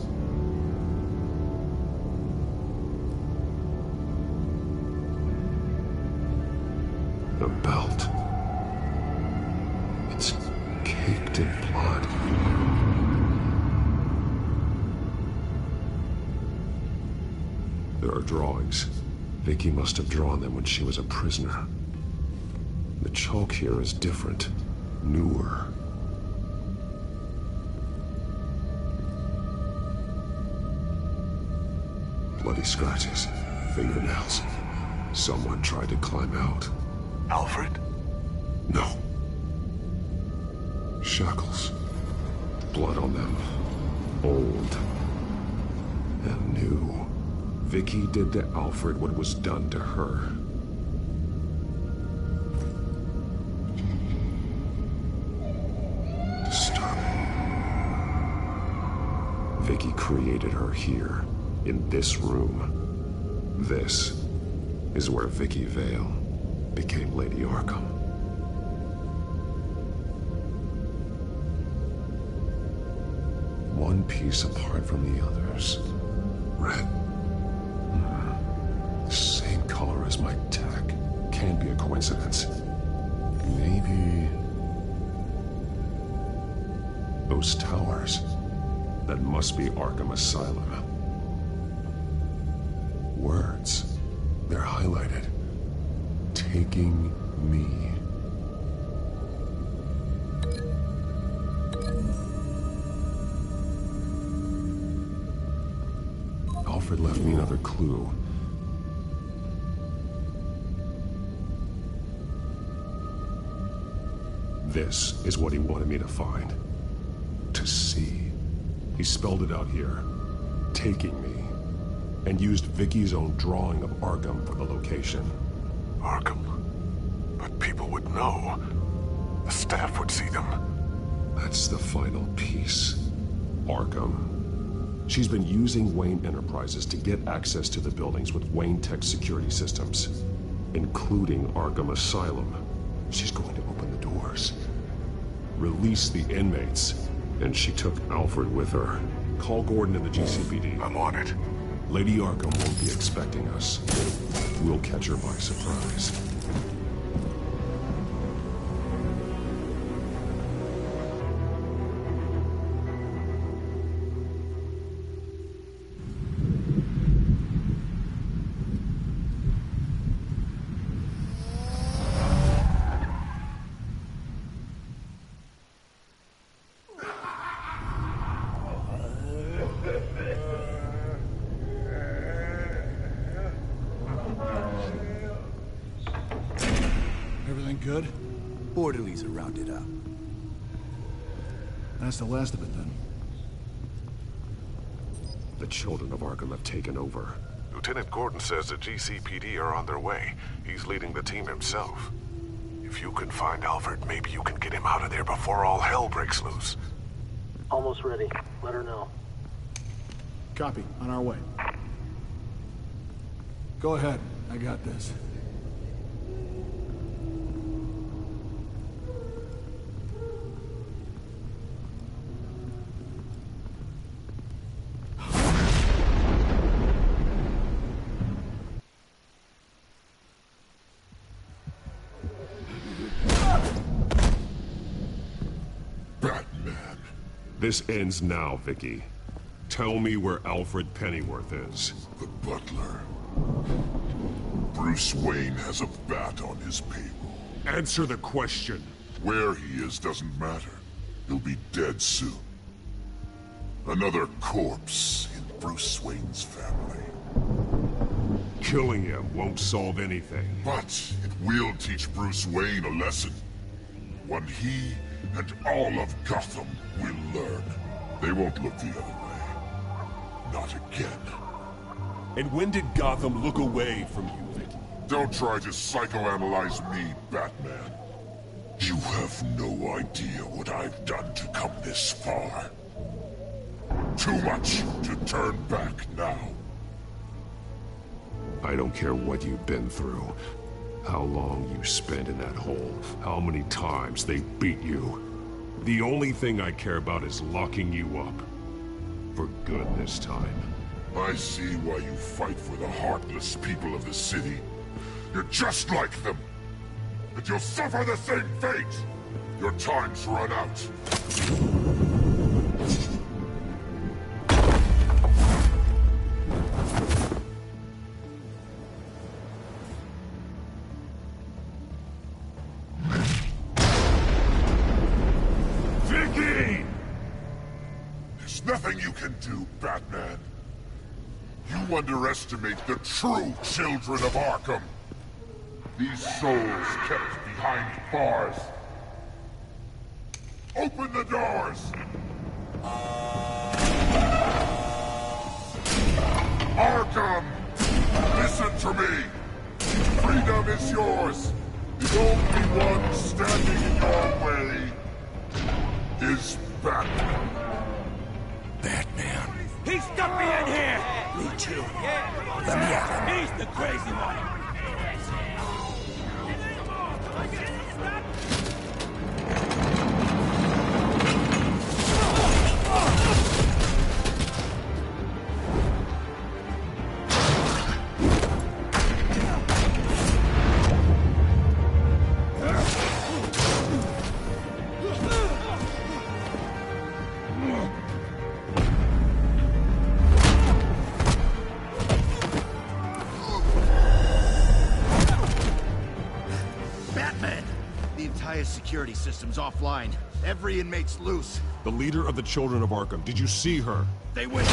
S14: The belt. It's caked in blood. There are drawings. Vicky must have drawn them when she was a prisoner. The chalk here is different, newer. Bloody scratches, fingernails. Someone tried to climb out.
S10: Alfred?
S14: No. Shackles. Blood on them. Old. And new. Vicky did to Alfred what was done to her. Disturbing. Vicky created her here, in this room. This is where Vicky Vale became Lady Arkham. One piece apart from the others. Red. Same color as my tech. Can't be a coincidence. Maybe... those towers. That must be Arkham Asylum. Words. They're highlighted. Taking me. Alfred left me another clue. This is what he wanted me to find. To see. He spelled it out here. Taking me. And used Vicky's own drawing of Arkham for the location.
S10: Arkham? But people would know. The staff would see them.
S14: That's the final piece. Arkham. She's been using Wayne Enterprises to get access to the buildings with Wayne Tech security systems, including Arkham Asylum. She's going to open the doors, release the inmates, and she took Alfred with her. Call Gordon and the GCPD.
S10: I'm on it.
S14: Lady Arkham won't be expecting us. We'll catch her by surprise.
S2: Everything good?
S1: Orderlies are rounded up.
S2: That's the last of it, then.
S14: The children of Arkham have taken over.
S10: Lieutenant Gordon says the GCPD are on their way. He's leading the team himself. If you can find Alfred, maybe you can get him out of there before all hell breaks loose.
S15: Almost ready. Let her know.
S2: Copy. On our way. Go ahead. I got this.
S14: This ends now, Vicky. Tell me where Alfred Pennyworth is.
S16: The butler. Bruce Wayne has a bat on his payroll.
S14: Answer the question.
S16: Where he is doesn't matter. He'll be dead soon. Another corpse in Bruce Wayne's family.
S14: Killing him won't solve anything.
S16: But it will teach Bruce Wayne a lesson. One he and all of Gotham will learn. They won't look the other way. Not again.
S14: And when did Gotham look away from you, Vicky?
S16: Don't try to psychoanalyze me, Batman. You have no idea what I've done to come this far. Too much to turn back now.
S14: I don't care what you've been through. How long you spent in that hole. How many times they beat you. The only thing I care about is locking you up. For good this time.
S16: I see why you fight for the heartless people of the city. You're just like them. And you'll suffer the same fate. Your time's run out. Nothing you can do, Batman. You underestimate the true children of Arkham. These souls kept behind bars. Open the doors! Arkham! Listen to me! Freedom is yours! The only one standing in your way is Batman.
S1: Batman.
S2: He stuck me in here!
S1: Me too. Let me at him.
S2: He's the crazy one!
S17: Security system's offline. Every inmate's loose.
S14: The leader of the Children of Arkham. Did you see her?
S17: They went...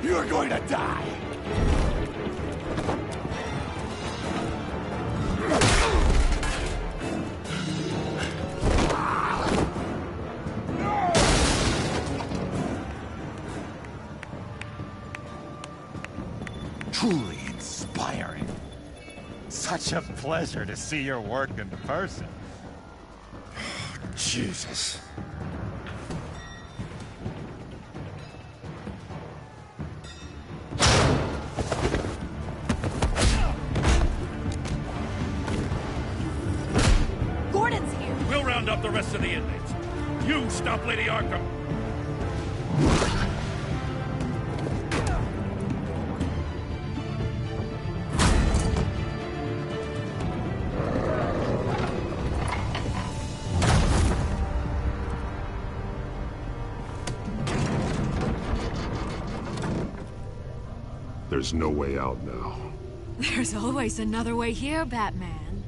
S2: You're going to die! Truly inspiring. Such a pleasure to see your work in person.
S6: Jesus.
S12: Gordon's here.
S6: We'll round up the rest of the inmates. You stop Lady Arkham.
S14: There's no way out now.
S18: There's always another way here, Batman.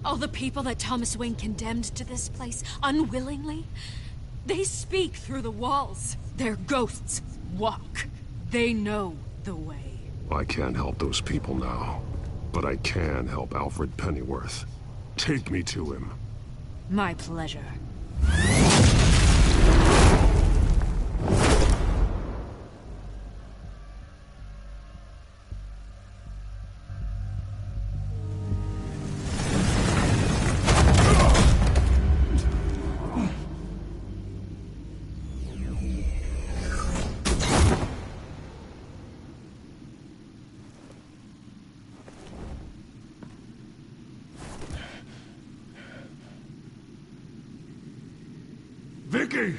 S18: All the people that Thomas Wayne condemned to this place unwillingly, they speak through the walls. Their ghosts walk. They know the way.
S14: I can't help those people now, but I can help Alfred Pennyworth. Take me to him.
S18: My pleasure.
S16: Vicky!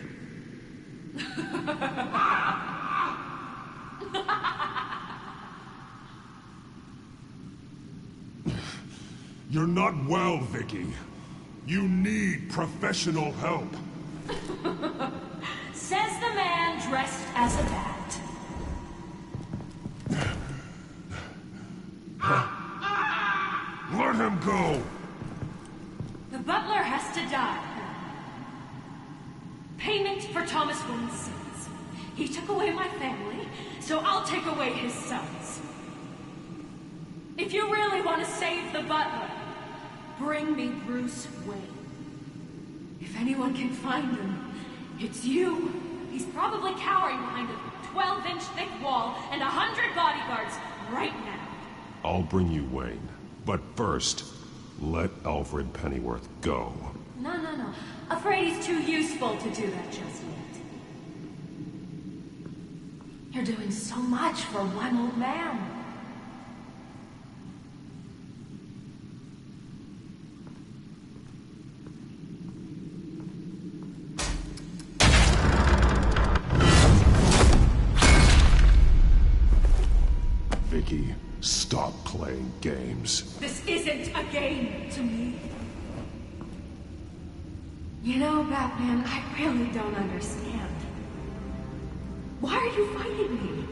S16: You're not well, Vicky. You need professional help.
S19: Says the man dressed as a bat.
S16: Let him go!
S19: The butler has to die. Payment for Thomas Wayne's sins. He took away my family, so I'll take away his sons. If you really want to save the butler, bring me Bruce Wayne. If anyone can find him, it's you. He's probably cowering behind a 12-inch thick wall and 100 bodyguards right now.
S14: I'll bring you Wayne. But first, let Alfred Pennyworth go.
S19: No. Afraid he's too useful to do that just yet. You're doing so much for one old man.
S14: Vicky, stop playing games.
S19: This isn't a game to me. You know, Batman, I really don't understand. Why are you fighting me?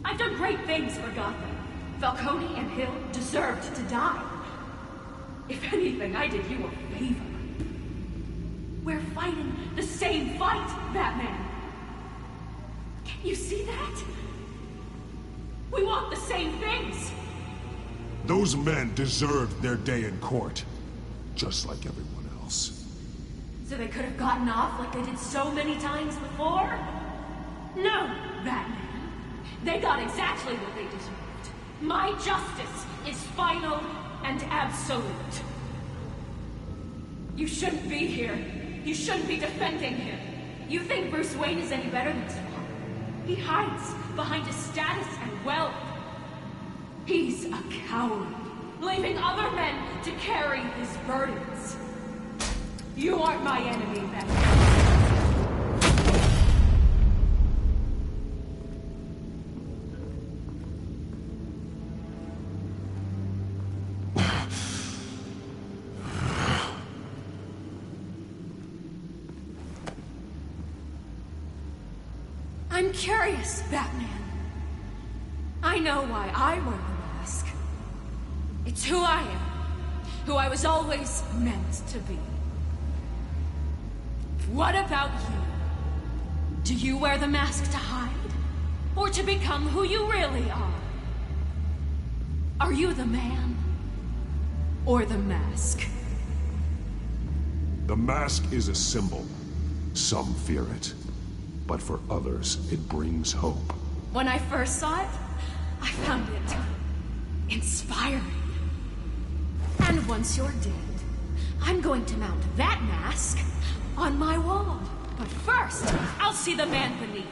S19: I've done great things for Gotham. Falcone and Hill deserved to die. If anything, I did you a favor. We're fighting the same fight, Batman. Can you see that? We want the same things.
S16: Those men deserved their day in court, just like everyone else.
S19: So they could have gotten off like they did so many times before? No, Batman. They got exactly what they deserved. My justice is final and absolute. You shouldn't be here. You shouldn't be defending him. You think Bruce Wayne is any better than his father? He hides behind his status and wealth. He's a coward, leaving other men to carry his burdens. You aren't my enemy, Batman. I'm curious, Batman. I know why I wear the mask.
S18: It's who I am. Who I was always meant to be. What about you? Do you wear the mask to hide? Or to become who you really are? Are you the man? Or the mask?
S14: The mask is a symbol. Some fear it. But for others, it brings hope.
S18: When I first saw it, I found it inspiring. And once you're dead, I'm going to mount that mask on my wall. But first, I'll see the man beneath.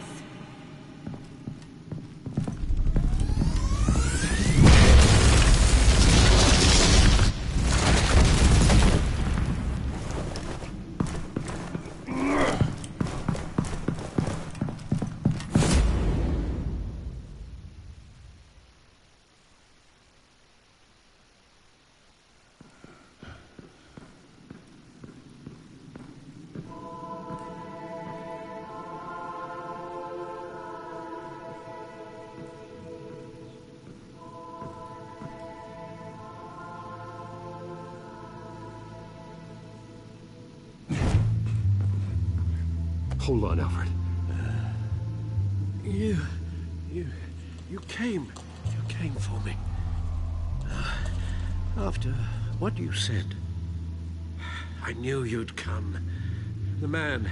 S14: Hold on, Alfred.
S7: You came for me. After what you said, I knew you'd come. The man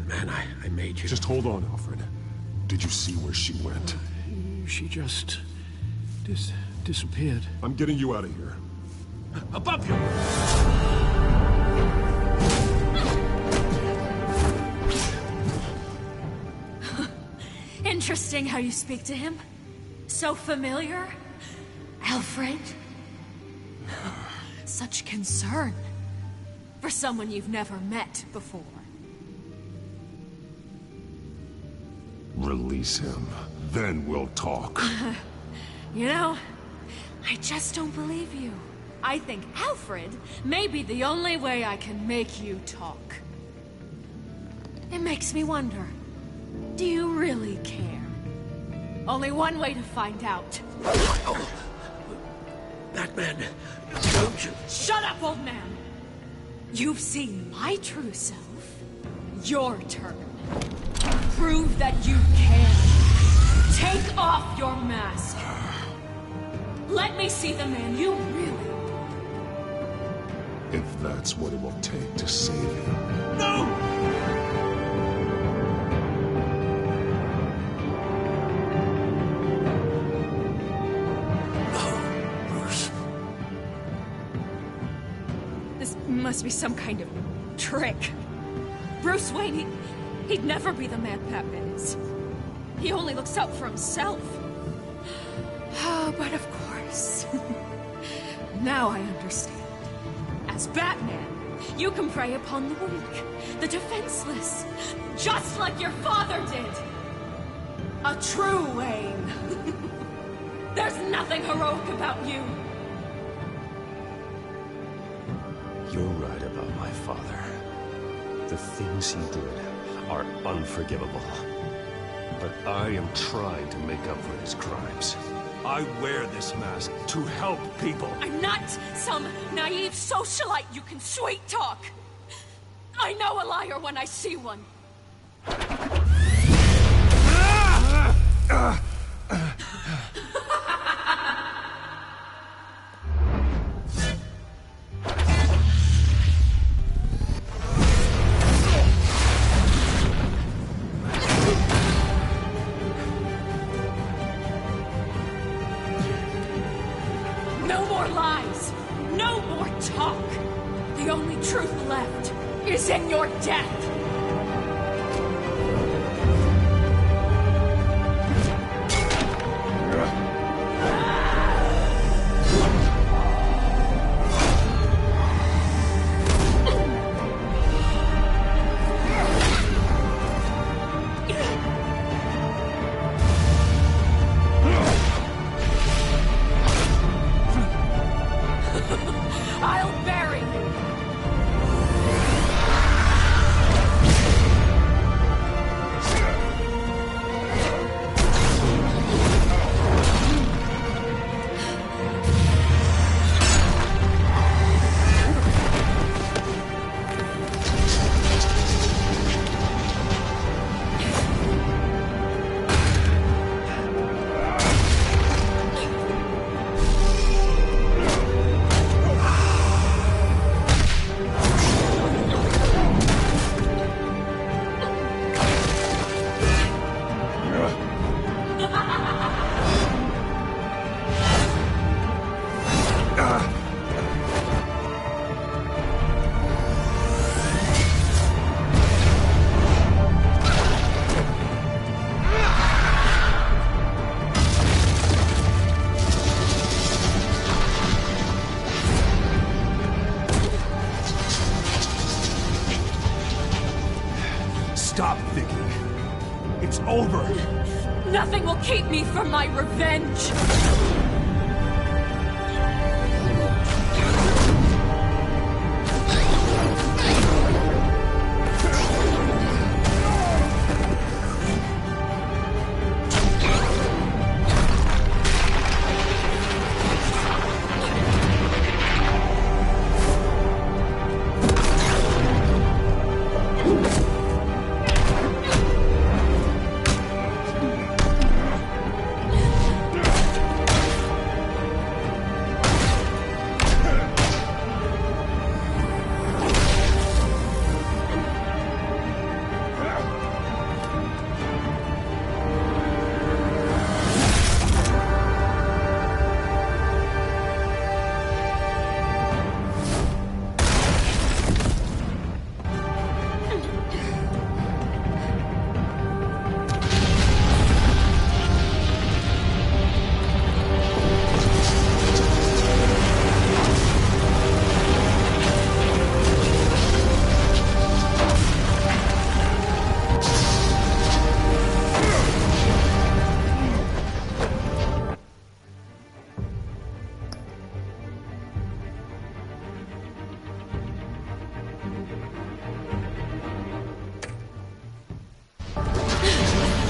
S7: I made you.
S14: Just hold on, Alfred. Did you see where she went?
S7: She just disappeared.
S14: I'm getting you out of here.
S7: Above you!
S18: Interesting how you speak to him. So familiar. Alfred. Such concern. For someone you've never met before.
S14: Release him. Then we'll talk.
S18: You know, I just don't believe you. I think Alfred may be the only way I can make you talk. It makes me wonder. Do you really care? Only one way to find out.
S7: Oh. Batman, don't you...
S18: Shut up, old man! You've seen my true self. Your turn. Prove that you can. Take off your mask. Let me see the man you really are.
S14: If that's what it will take to save him.
S7: No!
S18: Must be some kind of trick. Bruce Wayne, he'd never be the man Batman is. He only looks out for himself. But of course. Now I understand. As Batman, you can prey upon the weak, the defenseless, just like your father did. A true Wayne. There's nothing heroic about you.
S5: You're right about my father. The things he did are unforgivable. But I am trying to make up for his crimes. I wear this mask to help people.
S18: I'm not some naive socialite you can sweet talk. I know a liar when I see one. No more lies. No more talk. The only truth left is in your death. I'll bury you.
S3: over.
S18: Nothing will keep me from my revenge.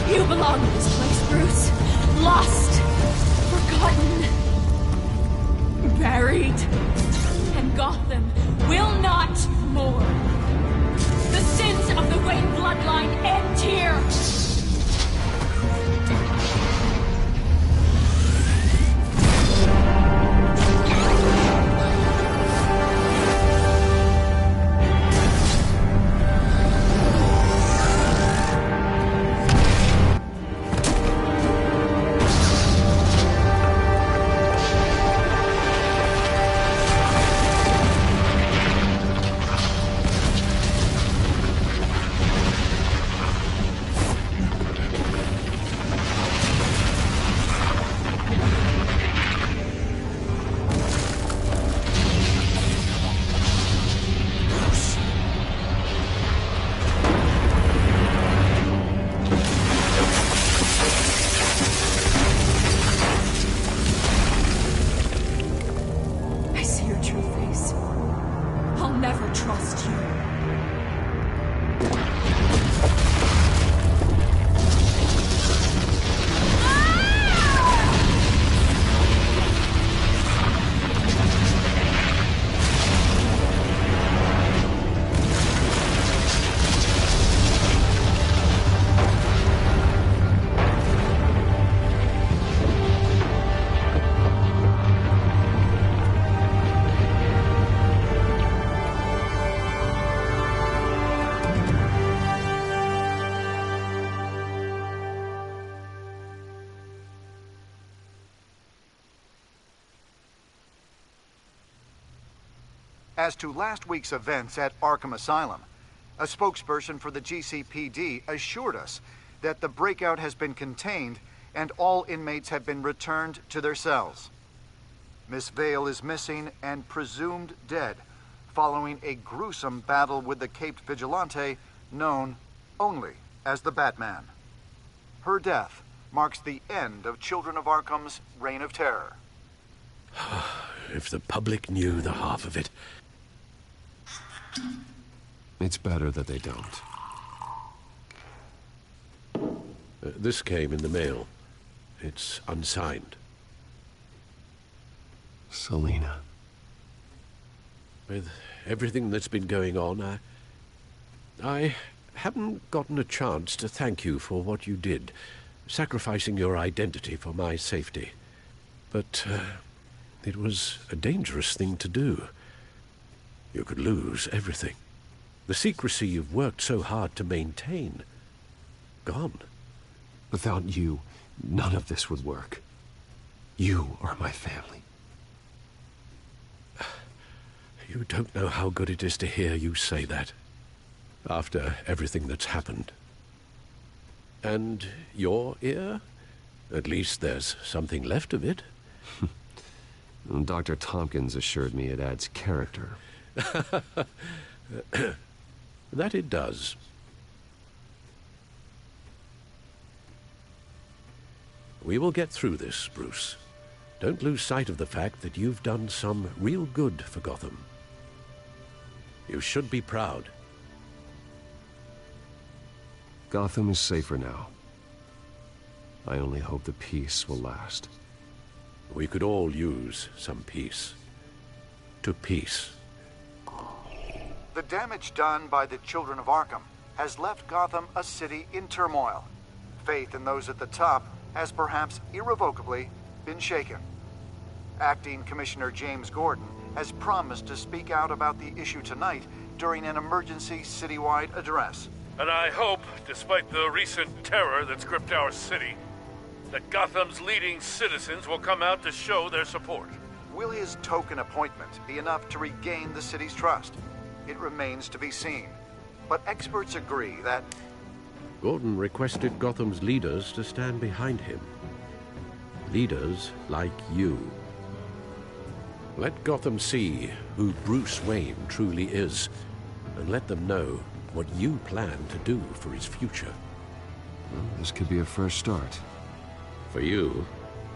S18: You belong in this place, Bruce. Lost, forgotten, buried. And Gotham will not mourn. The sins of the Wayne bloodline end here.
S8: As to last week's events at Arkham Asylum, a spokesperson for the GCPD assured us that the breakout has been contained and all inmates have been returned to their cells. Miss Vale is missing and presumed dead following a gruesome battle with the caped vigilante known only as the Batman. Her death marks the end of Children of Arkham's reign of terror.
S7: If the public knew the half of it.
S5: It's better that they don't.
S7: This came in the mail. It's unsigned.
S5: Selina.
S7: With everything that's been going on, I haven't gotten a chance to thank you for what you did, sacrificing your identity for my safety. But it was a dangerous thing to do. You could lose everything. The secrecy you've worked so hard to maintain. Gone.
S5: Without you, none of this would work. You are my family.
S7: You don't know how good it is to hear you say that. After everything that's happened. And your ear? At least there's something left of it.
S5: Dr. Tompkins assured me it adds character.
S7: That it does. We will get through this, Bruce. Don't lose sight of the fact that you've done some real good for Gotham. You should be proud.
S5: Gotham is safer now. I only hope the peace will last.
S7: We could all use some peace. To peace.
S8: The damage done by the Children of Arkham has left Gotham a city in turmoil. Faith in those at the top has perhaps irrevocably been shaken. Acting Commissioner James Gordon has promised to speak out about the issue tonight during an emergency citywide address.
S6: And I hope, despite the recent terror that's gripped our city, that Gotham's leading citizens will come out to show their support.
S8: Will his token appointment be enough to regain the city's trust? It remains to be seen. But experts agree that
S7: Gordon requested Gotham's leaders to stand behind him. Leaders like you. Let Gotham see who Bruce Wayne truly is, and let them know what you plan to do for his future.
S5: Well, this could be a first start.
S7: For you,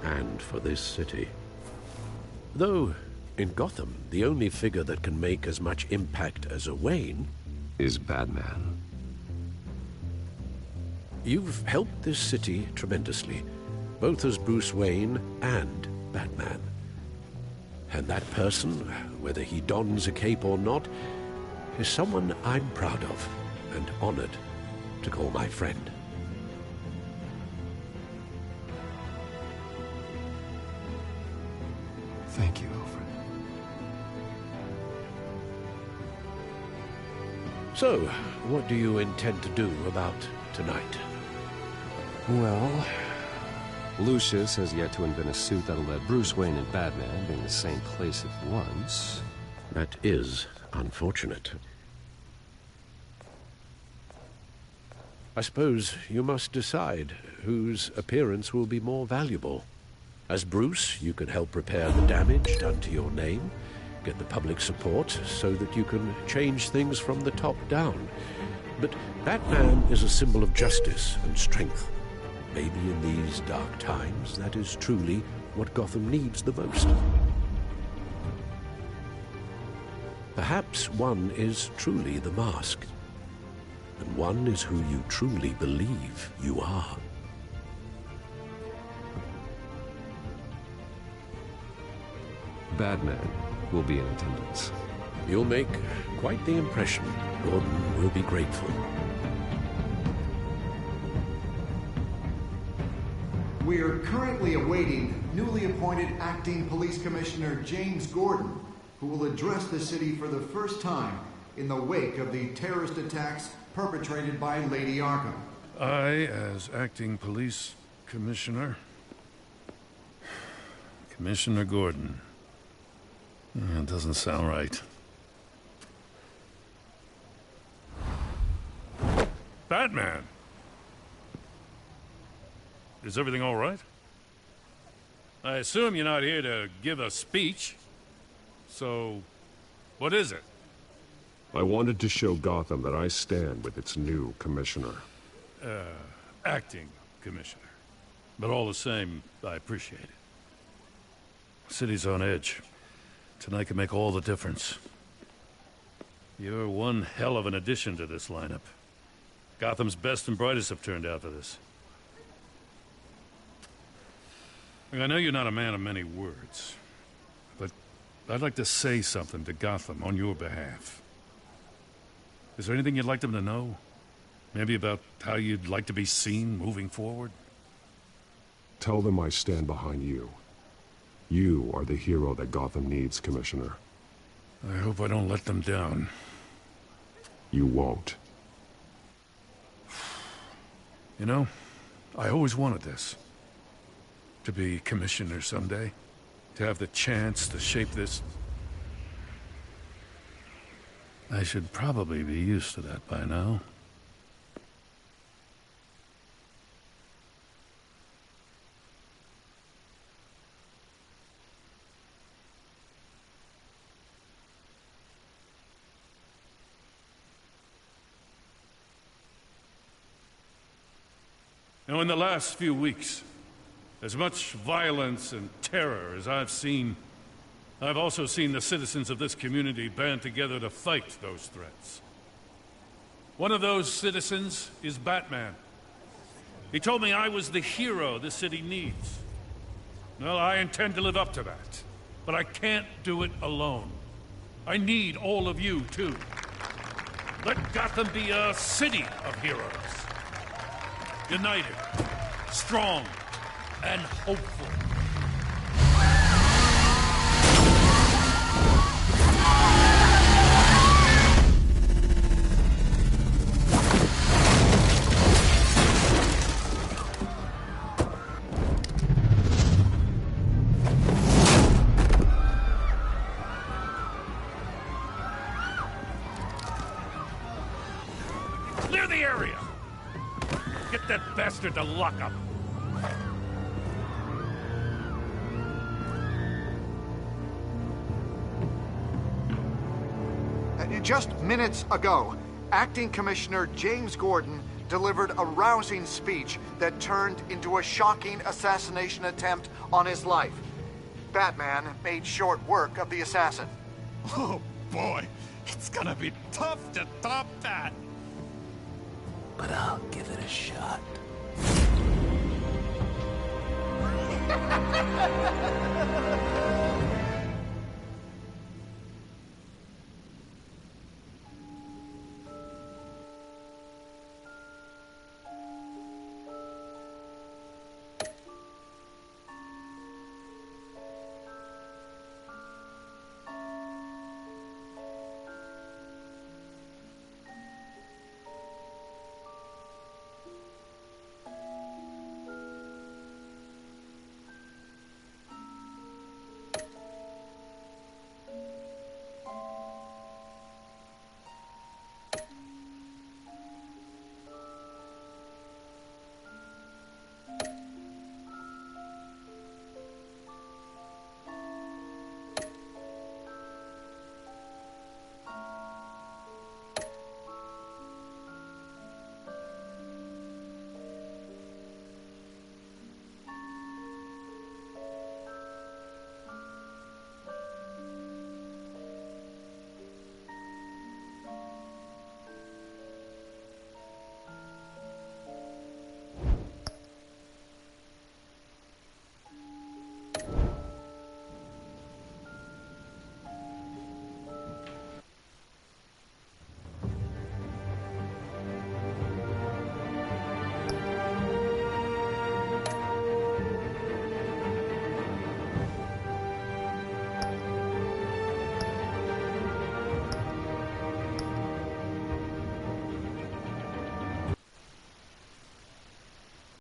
S7: and for this city. Though, in Gotham, the only figure that can make as much impact as a Wayne
S5: is Batman.
S7: You've helped this city tremendously, both as Bruce Wayne and Batman. And that person, whether he dons a cape or not, is someone I'm proud of and honored to call my friend.
S5: Thank you, Alfred.
S7: So, what do you intend to do about tonight?
S5: Well, Lucius has yet to invent a suit that'll let Bruce Wayne and Batman be in the same place at once.
S7: That is unfortunate. I suppose you must decide whose appearance will be more valuable. As Bruce, you can help repair the damage done to your name, get the public support so that you can change things from the top down. But Batman is a symbol of justice and strength. Maybe in these dark times, that is truly what Gotham needs the most. Perhaps one is truly the mask, and one is who you truly believe you are.
S5: Batman will be in attendance.
S7: You'll make quite the impression. Gordon will be grateful.
S8: we are currently awaiting newly appointed Acting Police Commissioner James Gordon, who will address the city for the first time in the wake of the terrorist attacks perpetrated by Lady Arkham.
S6: I, as Acting Police Commissioner... Commissioner Gordon. That doesn't sound right. Batman! Is everything all right? I assume you're not here to give a speech. So, what is it?
S14: I wanted to show Gotham that I stand with its new commissioner.
S6: Acting commissioner. But all the same, I appreciate it. City's on edge. Tonight can make all the difference. You're one hell of an addition to this lineup. Gotham's best and brightest have turned out for this. I know you're not a man of many words, but I'd like to say something to Gotham on your behalf. Is there anything you'd like them to know? Maybe about how you'd like to be seen moving forward?
S14: Tell them I stand behind you. You are the hero that Gotham needs, Commissioner.
S6: I hope I don't let them down.
S14: You won't.
S6: You know, I always wanted this. To be commissioner someday. To have the chance to shape this. I should probably be used to that by now. Now, in the last few weeks, As much violence and terror as I've seen, I've also seen the citizens of this community band together to fight those threats. One of those citizens is Batman. He told me I was the hero this city needs. Well, I intend to live up to that. But I can't do it alone. I need all of you, too. Let Gotham be a city of heroes. United, strong, and hopeful. Clear the area! Get that bastard to lock up!
S8: Just minutes ago, Acting Commissioner James Gordon delivered a rousing speech that turned into a shocking assassination attempt on his life. Batman made short work of the assassin.
S2: Oh boy, it's gonna be tough to top that.
S1: But I'll give it a shot.